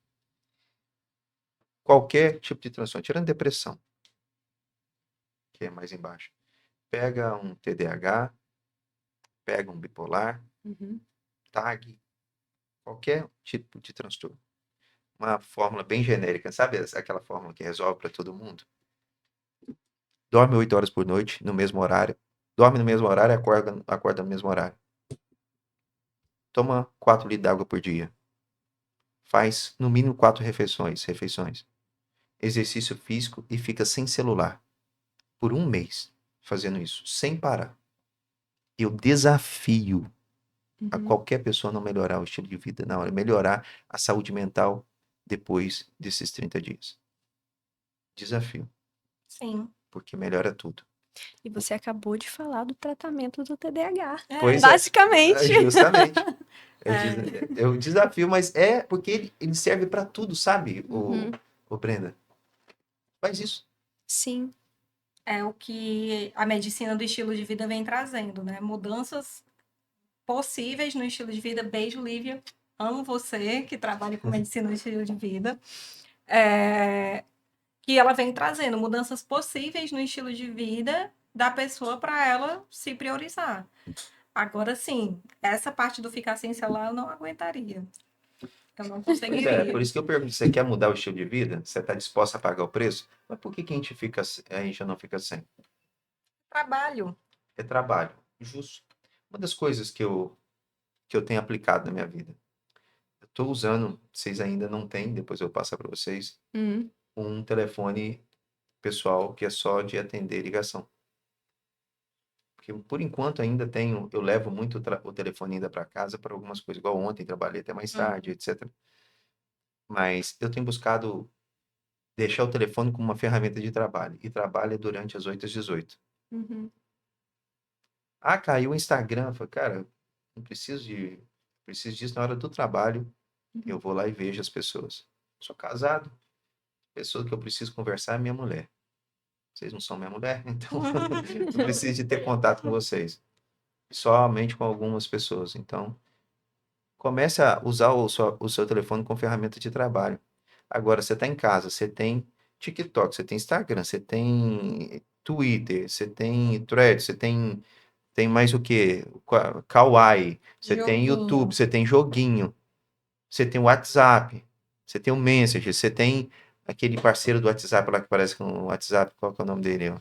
Qualquer tipo de transtorno, tirando depressão, que é mais embaixo. Pega um TDAH, pega um bipolar, Uhum. TAG, qualquer tipo de transtorno. Uma fórmula bem genérica, sabe aquela fórmula que resolve para todo mundo? Dorme 8 horas por noite, no mesmo horário. Dorme no mesmo horário, acorda no mesmo horário. Toma 4 litros d'água por dia. Faz no mínimo 4 refeições. Exercício físico e fica sem celular. Por um mês fazendo isso, sem parar. Eu desafio a Uhum. qualquer pessoa não melhorar o estilo de vida na hora, melhorar a saúde mental depois desses 30 dias. Desafio, Sim. porque melhora tudo. E você acabou de falar do tratamento do TDAH. Pois Basicamente. justamente. É. Eu desafio, mas é porque ele serve para tudo, sabe, Uhum. o Brenda? Faz isso. Sim. É o que a medicina do estilo de vida vem trazendo, né? Mudanças possíveis no estilo de vida. Beijo, Lívia. Amo você, que trabalha com medicina do estilo de vida. Que ela vem trazendo mudanças possíveis no estilo de vida da pessoa para ela se priorizar. Agora sim, essa parte do ficar sem celular eu não aguentaria. Eu não Pois é, conseguiria. por isso que eu pergunto, você quer mudar o estilo de vida? Você está disposto a pagar o preço? Mas por que a gente não fica sem? Trabalho. É trabalho, justo. Uma das coisas que eu tenho aplicado na minha vida. Eu estou usando, vocês ainda não têm, depois eu passo para vocês, Uhum. um telefone pessoal que é só de atender ligação. Porque por enquanto ainda tenho, eu levo muito o telefone ainda para casa para algumas coisas, igual ontem, trabalhei até mais tarde, etc. Mas eu tenho buscado deixar o telefone como uma ferramenta de trabalho, e trabalho durante as 8 às 18. Uhum. Ah, caiu o Instagram. Eu falei, cara, não preciso disso na hora do trabalho. Eu vou lá e vejo as pessoas. Sou casado, a pessoa que eu preciso conversar é minha mulher. Vocês não são minha mulher, então não preciso de ter contato com vocês. Somente com algumas pessoas. Então, comece a usar o seu telefone como ferramenta de trabalho. Agora, você está em casa, você tem TikTok, você tem Instagram, você tem Twitter, você tem Threads, tem mais o quê? Kawaii, você tem YouTube, Joguinho. você tem joguinho, você tem WhatsApp, você tem o Messenger, você tem aquele parceiro do WhatsApp lá que parece com o WhatsApp, qual que é o nome dele? Ó?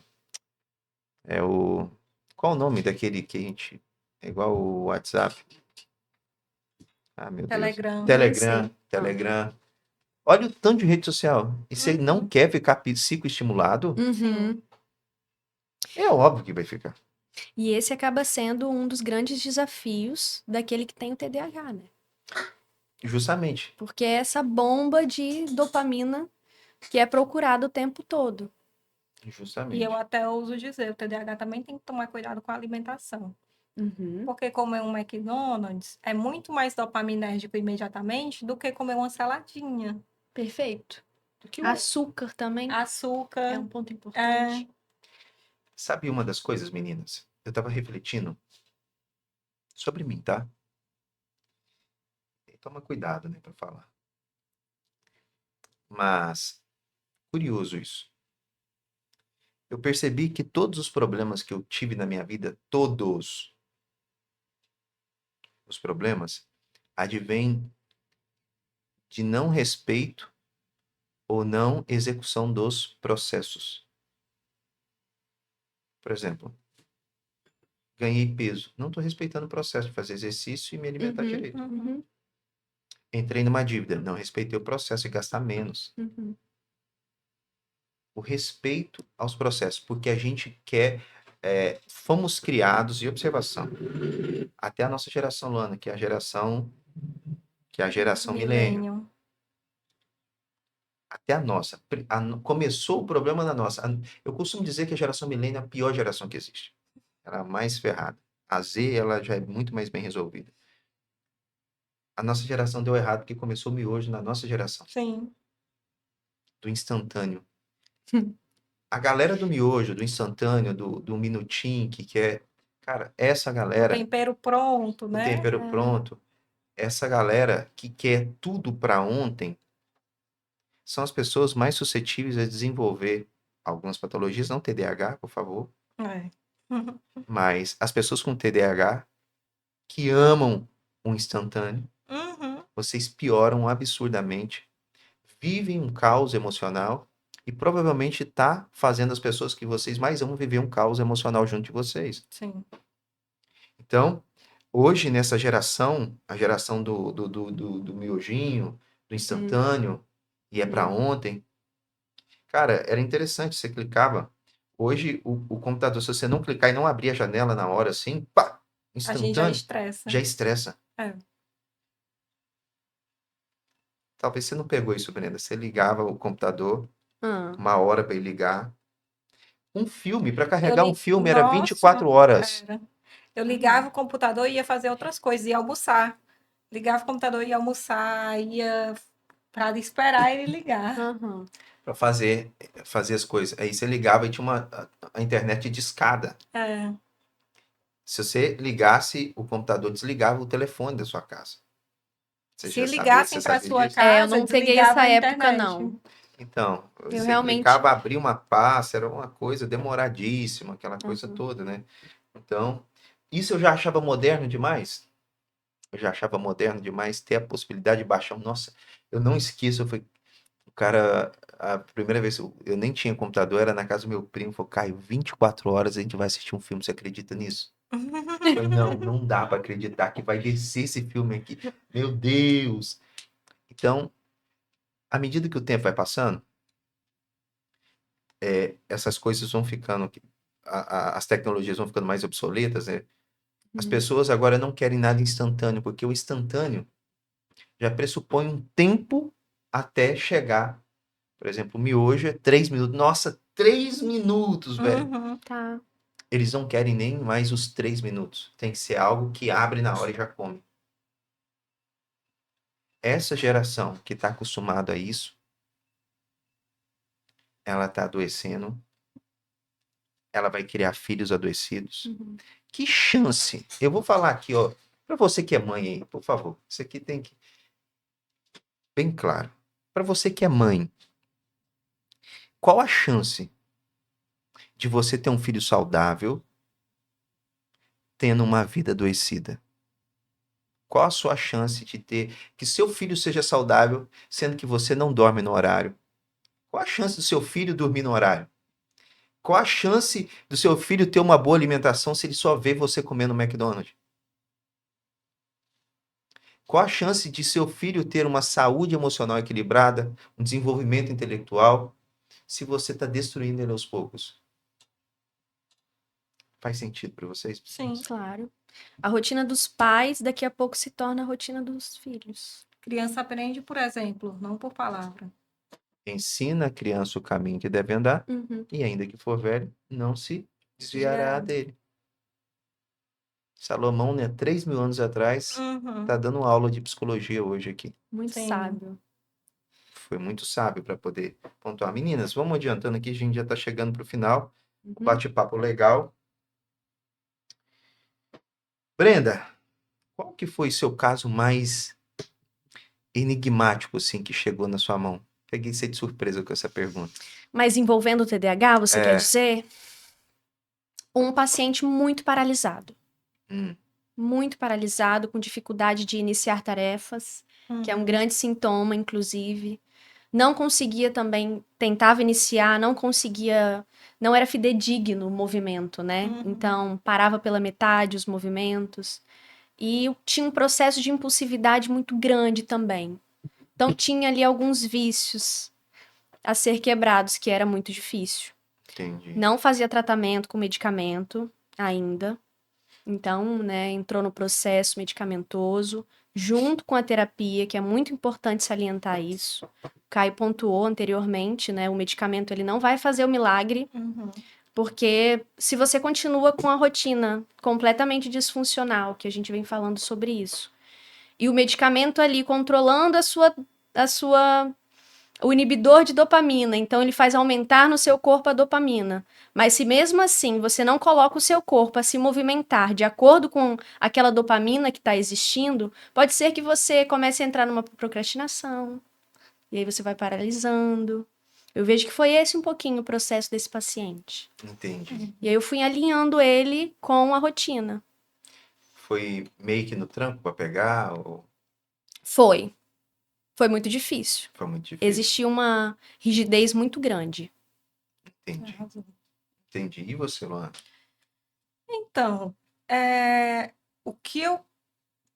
É o... Qual o nome daquele que a gente... É igual o WhatsApp. Ah, meu Deus. Telegram. Telegram, Sim. Telegram. Olha o tanto de rede social. E você não quer ficar psicoestimulado? Uhum. É óbvio que vai ficar. E esse acaba sendo um dos grandes desafios daquele que tem o TDAH, né? Justamente. Porque é essa bomba de dopamina que é procurada o tempo todo. E eu Justamente. até ouso dizer, o TDAH também tem que tomar cuidado com a alimentação. Uhum. Porque comer um McDonald's é muito mais dopaminérgico imediatamente do que comer uma saladinha. Perfeito. Que o- Açúcar também é Açúcar. um ponto importante. Sabe uma das coisas, meninas? Eu tava refletindo sobre mim, tá? E toma cuidado, né, pra falar. Mas, curioso isso. Eu percebi que todos os problemas que eu tive na minha vida, todos, os problemas advêm de não respeito ou não execução dos processos. Por exemplo, ganhei peso. Não estou respeitando o processo de fazer exercício e me alimentar Uhum. direito. Uhum. Entrei numa dívida. Não respeitei o processo de gastar menos. Uhum. O respeito aos processos, porque a gente quer, fomos criados, e observação, até a nossa geração, Luana, que é a geração milênio, Millennium. até a nossa, começou o problema na nossa, eu costumo dizer que a geração milênio é a pior geração que existe, ela é a mais ferrada, a Z, ela já é muito mais bem resolvida. A nossa geração deu errado porque começou o miojo na nossa geração, Sim. do instantâneo. A galera do miojo, do instantâneo, do minutinho, que quer. Cara, essa galera, Tempero pronto, o né? tempero pronto, essa galera que quer tudo para ontem, são as pessoas mais suscetíveis a desenvolver algumas patologias, não TDAH, por favor, É. mas as pessoas com TDAH que amam o instantâneo, Uhum. vocês pioram absurdamente, vivem um caos emocional e provavelmente está fazendo as pessoas que vocês mais amam viver um caos emocional junto de vocês. Sim. Então, hoje, nessa geração, a geração do miojinho, do instantâneo, e é para ontem, cara, era interessante, você clicava. Hoje, o computador, se você não clicar e não abrir a janela na hora assim, pá, A gente já instantâneo, estressa. já estressa. É. Talvez você não pegou isso, Brenda. Você ligava o computador, Ah. uma hora para ele ligar. Um filme, para carregar um filme era Nossa, 24 horas. era. Eu ligava o computador e ia fazer outras coisas, ia almoçar. Ligava o computador e ia almoçar, ia para esperar ele ligar. Aham. Para fazer as coisas. Aí você ligava e tinha a internet de escada. É. Se você ligasse, o computador desligava o telefone da sua casa. Você Se já sabia, ligassem você para sabia sua disso? eu casa, não peguei desligava essa a época, internet. não. Então, Eu você realmente. clicava, abria uma pasta, era uma coisa demoradíssima, aquela coisa Uhum. toda, né? Então, isso eu já achava moderno demais. Eu já achava moderno demais ter a possibilidade de baixar. Nossa, eu não esqueço, foi o cara, a primeira vez, eu nem tinha computador, era na casa do meu primo, falou, Caio, 24 horas a gente vai assistir um filme, você acredita nisso? Eu falei, não, não dá para acreditar que vai descer esse filme aqui. Meu Deus! Então, à medida que o tempo vai passando, essas coisas vão ficando, as tecnologias vão ficando mais obsoletas, né? As pessoas agora não querem nada instantâneo, porque o instantâneo já pressupõe um tempo até chegar. Por exemplo, o miojo é 3 minutos. Nossa, 3 minutos, velho. Uhum. Tá. Eles não querem nem mais os 3 minutos. Tem que ser algo que abre na hora e já come. Essa geração que está acostumada a isso, ela está adoecendo. Ela vai criar filhos adoecidos. Uhum. Que chance! Eu vou falar aqui, ó, para você que é mãe aí, por favor. Isso aqui tem que bem claro. Para você que é mãe, qual a chance de você ter um filho saudável tendo uma vida adoecida? Qual a sua chance de ter que seu filho seja saudável, sendo que você não dorme no horário? Qual a chance do seu filho dormir no horário? Qual a chance do seu filho ter uma boa alimentação se ele só vê você comendo McDonald's? Qual a chance de seu filho ter uma saúde emocional equilibrada, um desenvolvimento intelectual, se você está destruindo ele aos poucos? Faz sentido para vocês? Sim. Claro. A rotina dos pais daqui a pouco se torna a rotina dos filhos. Criança aprende por exemplo, não por palavra. Ensina a criança o caminho que deve andar, Uhum. e ainda que for velho, não se desviará dele. Salomão, né, 3.000 anos atrás, Uhum. está dando aula de psicologia hoje aqui. Muito Sim. sábio. Foi muito sábio para poder pontuar. Meninas, vamos adiantando aqui, a gente já está chegando para o final. Uhum. Bate-papo legal. Brenda, qual que foi seu caso mais enigmático, assim, que chegou na sua mão? Peguei você de surpresa com essa pergunta. Mas envolvendo o TDAH, você quer É. dizer? Um paciente muito paralisado. Hum, muito paralisado, com dificuldade de iniciar tarefas, que é um grande sintoma, inclusive. Não conseguia também, tentava iniciar, não conseguia, não era fidedigno o movimento, né? Então, parava pela metade os movimentos. E tinha um processo de impulsividade muito grande também. Então, tinha ali alguns vícios a ser quebrados, que era muito difícil. Entendi. Não fazia tratamento com medicamento ainda. Então, né, entrou no processo medicamentoso, junto com a terapia, que é muito importante salientar isso. O Caio pontuou anteriormente, né, o medicamento ele não vai fazer o milagre, porque se você continua com a rotina completamente disfuncional, que a gente vem falando sobre isso, e o medicamento ali controlando o inibidor de dopamina, então ele faz aumentar no seu corpo a dopamina. Mas se mesmo assim você não coloca o seu corpo a se movimentar de acordo com aquela dopamina que está existindo, pode ser que você comece a entrar numa procrastinação, e aí você vai paralisando. Eu vejo que foi esse um pouquinho o processo desse paciente. Entendi. E aí eu fui alinhando ele com a rotina. Foi meio que no tranco para pegar ou Foi. Foi muito difícil. foi muito difícil? Existia uma rigidez muito grande. Entendi. Entendi. E você, Luana? Então, o que eu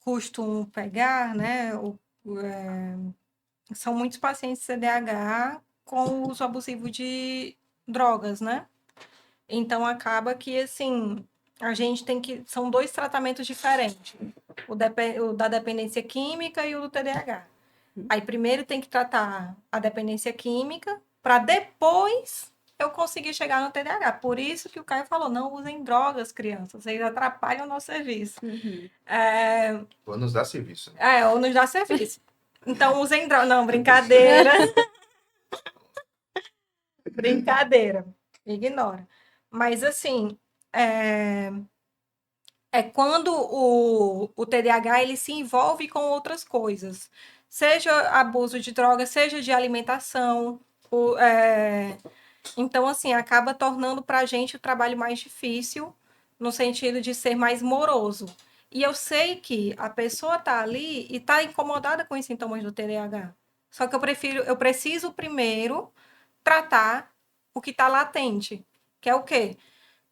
costumo pegar, né, são muitos pacientes CDAH com uso abusivo de drogas, né? Então, acaba que, assim, a gente tem que... São 2 tratamentos diferentes. O da dependência química e o do TDAH. Aí, primeiro tem que tratar a dependência química, para depois eu conseguir chegar no TDAH. Por isso que o Caio falou, não usem drogas, crianças. Vocês atrapalham o nosso serviço. Ou nos dá serviço, né? Ou nos dá serviço. Então, usem drogas. Não, brincadeira. Brincadeira. Ignora. Mas, assim, é quando o TDAH ele se envolve com outras coisas. Seja abuso de drogas, seja de alimentação. Então, assim, acaba tornando para a gente o trabalho mais difícil, no sentido de ser mais moroso. E eu sei que a pessoa está ali e está incomodada com os sintomas do TDAH. Só que eu preciso primeiro tratar o que está latente, que é o quê?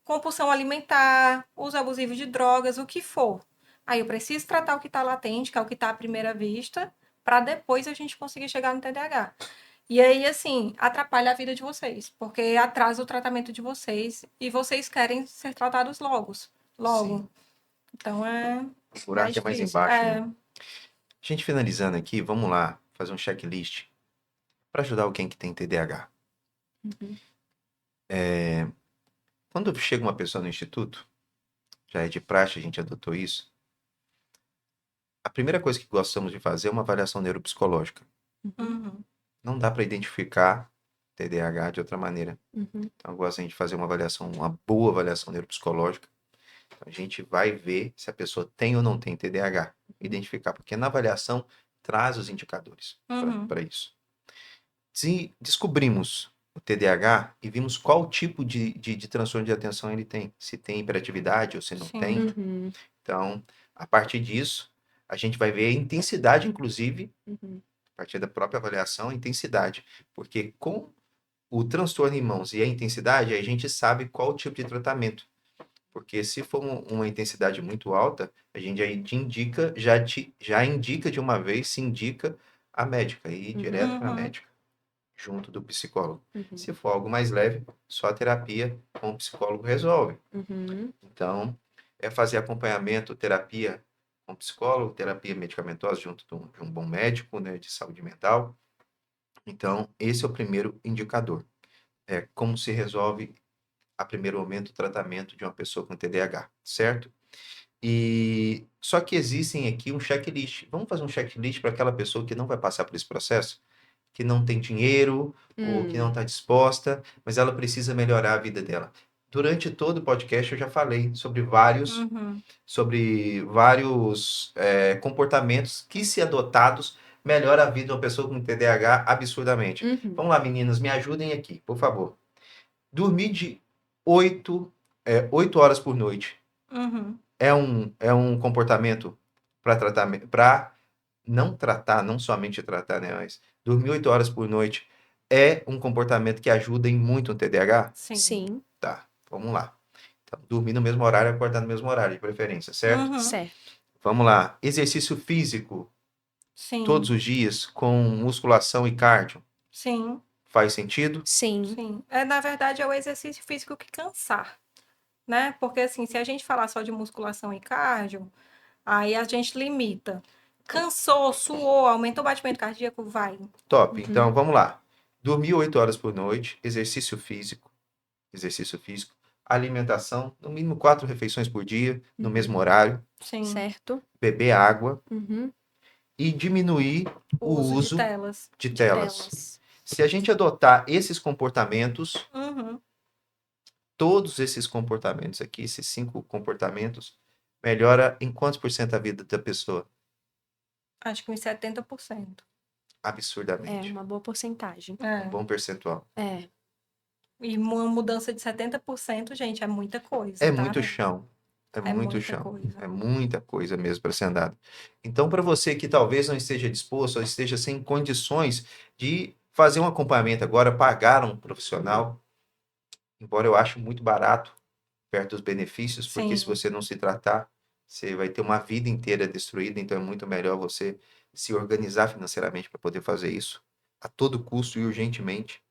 Compulsão alimentar, uso abusivo de drogas, o que for. Aí eu preciso tratar o que está latente, que é o que está à primeira vista, para depois a gente conseguir chegar no TDAH. E aí, assim, atrapalha a vida de vocês, porque atrasa o tratamento de vocês e vocês querem ser tratados logo. Sim. Então, O buraco é mais difícil. embaixo, né? Gente, finalizando aqui, vamos lá fazer um checklist para ajudar alguém que tem TDAH. Quando chega uma pessoa no instituto, já é de praxe, a gente adotou isso. A primeira coisa que gostamos de fazer é uma avaliação neuropsicológica. Não dá para identificar TDAH de outra maneira. Então, eu gosto de fazer uma boa avaliação neuropsicológica. Então, a gente vai ver se a pessoa tem ou não tem TDAH. Identificar, porque na avaliação traz os indicadores para isso. Se descobrimos o TDAH e vimos qual tipo de transtorno de atenção ele tem, se tem hiperatividade ou se não tem. Então, a partir disso, a gente vai ver a intensidade, inclusive, a partir da própria avaliação, a intensidade. Porque com o transtorno em mãos e a intensidade, a gente sabe qual o tipo de tratamento. Porque se for uma intensidade muito alta, a gente já indica de uma vez, se indica a médica, e ir direto para a médica, junto do psicólogo. Se for algo mais leve, só a terapia com o psicólogo resolve. Então, é fazer acompanhamento, terapia com psicólogo, terapia medicamentosa junto de um bom médico, né, de saúde mental. Então, esse é o primeiro indicador. É como se resolve, a primeiro momento, o tratamento de uma pessoa com TDAH, certo? E só que existem aqui um checklist. Vamos fazer um checklist para aquela pessoa que não vai passar por esse processo, que não tem dinheiro ou que não está disposta, mas ela precisa melhorar a vida dela. Durante todo o podcast eu já falei sobre vários comportamentos que, se adotados, melhora a vida de uma pessoa com TDAH absurdamente. Vamos lá, meninas, me ajudem aqui, por favor. Dormir de 8 horas por noite. é um comportamento para tratamento, para não tratar, não somente tratar, né, mas dormir 8 horas por noite é um comportamento que ajuda em muito no TDAH? Sim. Sim, Tá, vamos lá. Então, dormir no mesmo horário, acordar no mesmo horário, de preferência, certo? Uhum. certo. Vamos lá. Exercício físico todos Sim. os dias com musculação e cardio. Sim. Faz sentido? Sim, Sim. Na verdade, é o exercício físico que cansar, né? Porque, assim, se a gente falar só de musculação e cardio, aí a gente limita. Cansou, suou, aumentou o batimento cardíaco, vai. Top. Uhum. Então, vamos lá. Dormir 8 horas por noite, exercício físico, alimentação, no mínimo 4 refeições por dia, no mesmo horário, Sim. certo. beber água Uhum. e diminuir O o uso de uso telas. de De telas. telas. Se a gente adotar esses comportamentos, Uhum. todos esses comportamentos aqui, esses 5 comportamentos, melhora em quantos por cento a vida da pessoa? Acho que uns 70%. É Absurdamente. uma boa porcentagem. Um É. bom percentual. É, E uma mudança de 70%, gente, é muita coisa, É tá? muito chão. É É muito muita chão. coisa. É muita coisa mesmo para ser andado. Então, para você que talvez não esteja disposto ou esteja sem condições de fazer um acompanhamento agora, pagar um profissional, embora eu ache muito barato perto dos benefícios, porque se Sim. você não se tratar, você vai ter uma vida inteira destruída, então é muito melhor você se organizar financeiramente para poder fazer isso a todo custo e urgentemente.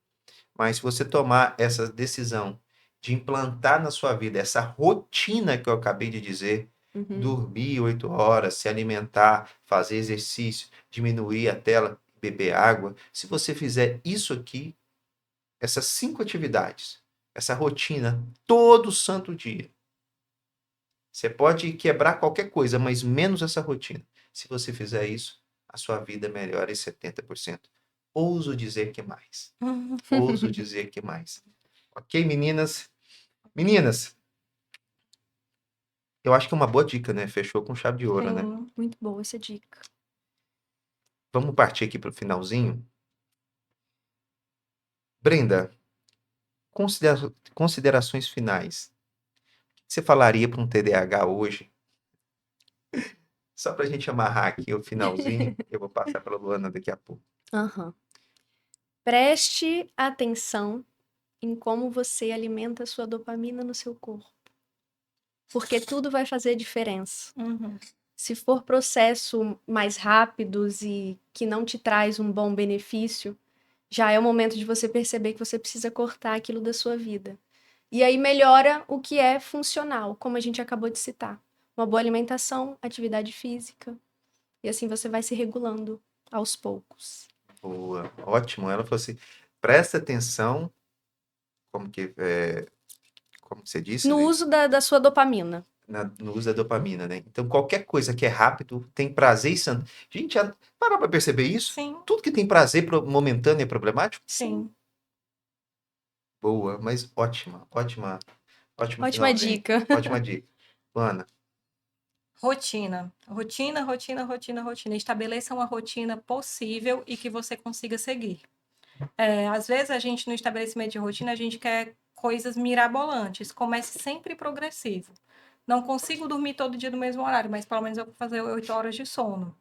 Mas se você tomar essa decisão de implantar na sua vida essa rotina que eu acabei de dizer, uhum. dormir 8 horas, se alimentar, fazer exercício, diminuir a tela, beber água, se você fizer isso aqui, essas 5 atividades, essa rotina, todo santo dia, você pode quebrar qualquer coisa, mas menos essa rotina. Se você fizer isso, a sua vida melhora em 70%. Ouso dizer que mais. Ouso dizer que mais. Ok, meninas? Meninas, eu acho que é uma boa dica, né? Fechou com chave de ouro, né? Sim. Muito boa essa dica. Vamos partir aqui para o finalzinho. Brenda, considerações finais. O que você falaria para um TDAH hoje? Só para a gente amarrar aqui o finalzinho, eu vou passar para a Luana daqui a pouco. Aham. Preste atenção em como você alimenta a sua dopamina no seu corpo. Porque tudo vai fazer diferença. Uhum. Se for processo mais rápidos e que não te traz um bom benefício, já é o momento de você perceber que você precisa cortar aquilo da sua vida. E aí melhora o que é funcional, como a gente acabou de citar. Uma boa alimentação, atividade física. E assim você vai se regulando aos poucos. Boa, ótimo. Ela falou assim: presta atenção, como que você disse, No né? uso da sua dopamina. No uso da dopamina, né? Então, qualquer coisa que é rápido, tem prazer instantâneo. Gente, parou para perceber isso? Sim. Tudo que tem prazer momentâneo é problemático? Sim. Boa, mas ótimo Ótima finalzinho. dica. Ótima dica. Ana, Rotina. Rotina. Estabeleça uma rotina possível e que você consiga seguir. Às vezes, a gente, no estabelecimento de rotina, a gente quer coisas mirabolantes. Comece sempre progressivo. Não consigo dormir todo dia no mesmo horário, mas pelo menos eu vou fazer 8 horas de sono.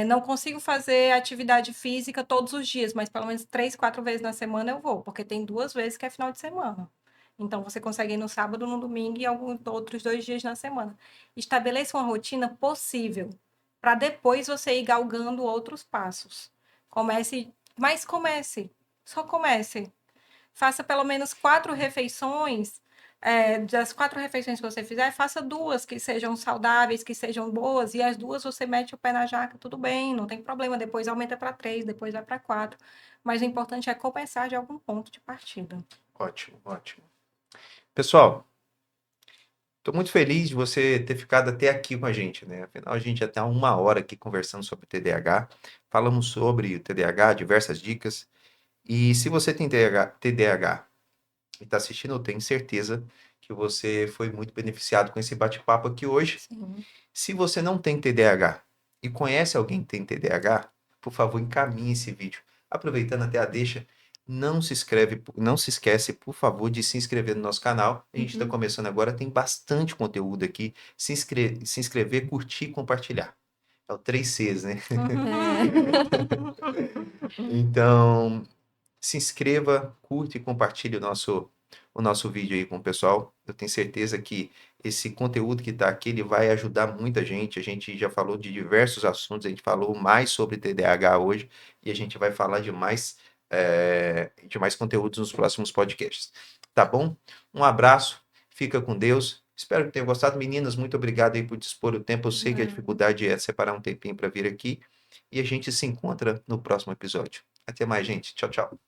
Não consigo fazer atividade física todos os dias, mas pelo menos 3, 4 vezes na semana eu vou, porque tem 2 vezes que é final de semana. Então, você consegue ir no sábado, no domingo e alguns outros 2 dias na semana. Estabeleça uma rotina possível, para depois você ir galgando outros passos. Comece. Só comece. Faça pelo menos 4 refeições. Das 4 refeições que você fizer, faça 2 que sejam saudáveis, que sejam boas, e as 2 você mete o pé na jaca, tudo bem, não tem problema. Depois aumenta para 3, depois vai para 4. Mas o importante é começar de algum ponto de partida. ótimo. Pessoal, estou muito feliz de você ter ficado até aqui com a gente, né? Afinal, a gente já está 1 hora aqui conversando sobre o TDAH. Falamos sobre o TDAH, diversas dicas. E se você tem TDAH e está assistindo, eu tenho certeza que você foi muito beneficiado com esse bate-papo aqui hoje. Sim. Se você não tem TDAH e conhece alguém que tem TDAH, por favor, encaminhe esse vídeo. Aproveitando até a deixa, Não se esquece, por favor, de se inscrever no nosso canal. A gente está começando agora, tem bastante conteúdo aqui. Se inscrever, curtir e compartilhar. É o 3 Cs, né? Então, se inscreva, curte e compartilhe o nosso vídeo aí com o pessoal. Eu tenho certeza que esse conteúdo que está aqui, ele vai ajudar muita gente. A gente já falou de diversos assuntos, a gente falou mais sobre TDAH hoje e a gente vai falar de mais conteúdos nos próximos podcasts. Tá bom? Um abraço, fica com Deus. Espero que tenham gostado. Meninas, muito obrigado aí por dispor o tempo. Eu sei que a dificuldade é separar um tempinho para vir aqui. E a gente se encontra no próximo episódio. Até mais, gente. Tchau, tchau.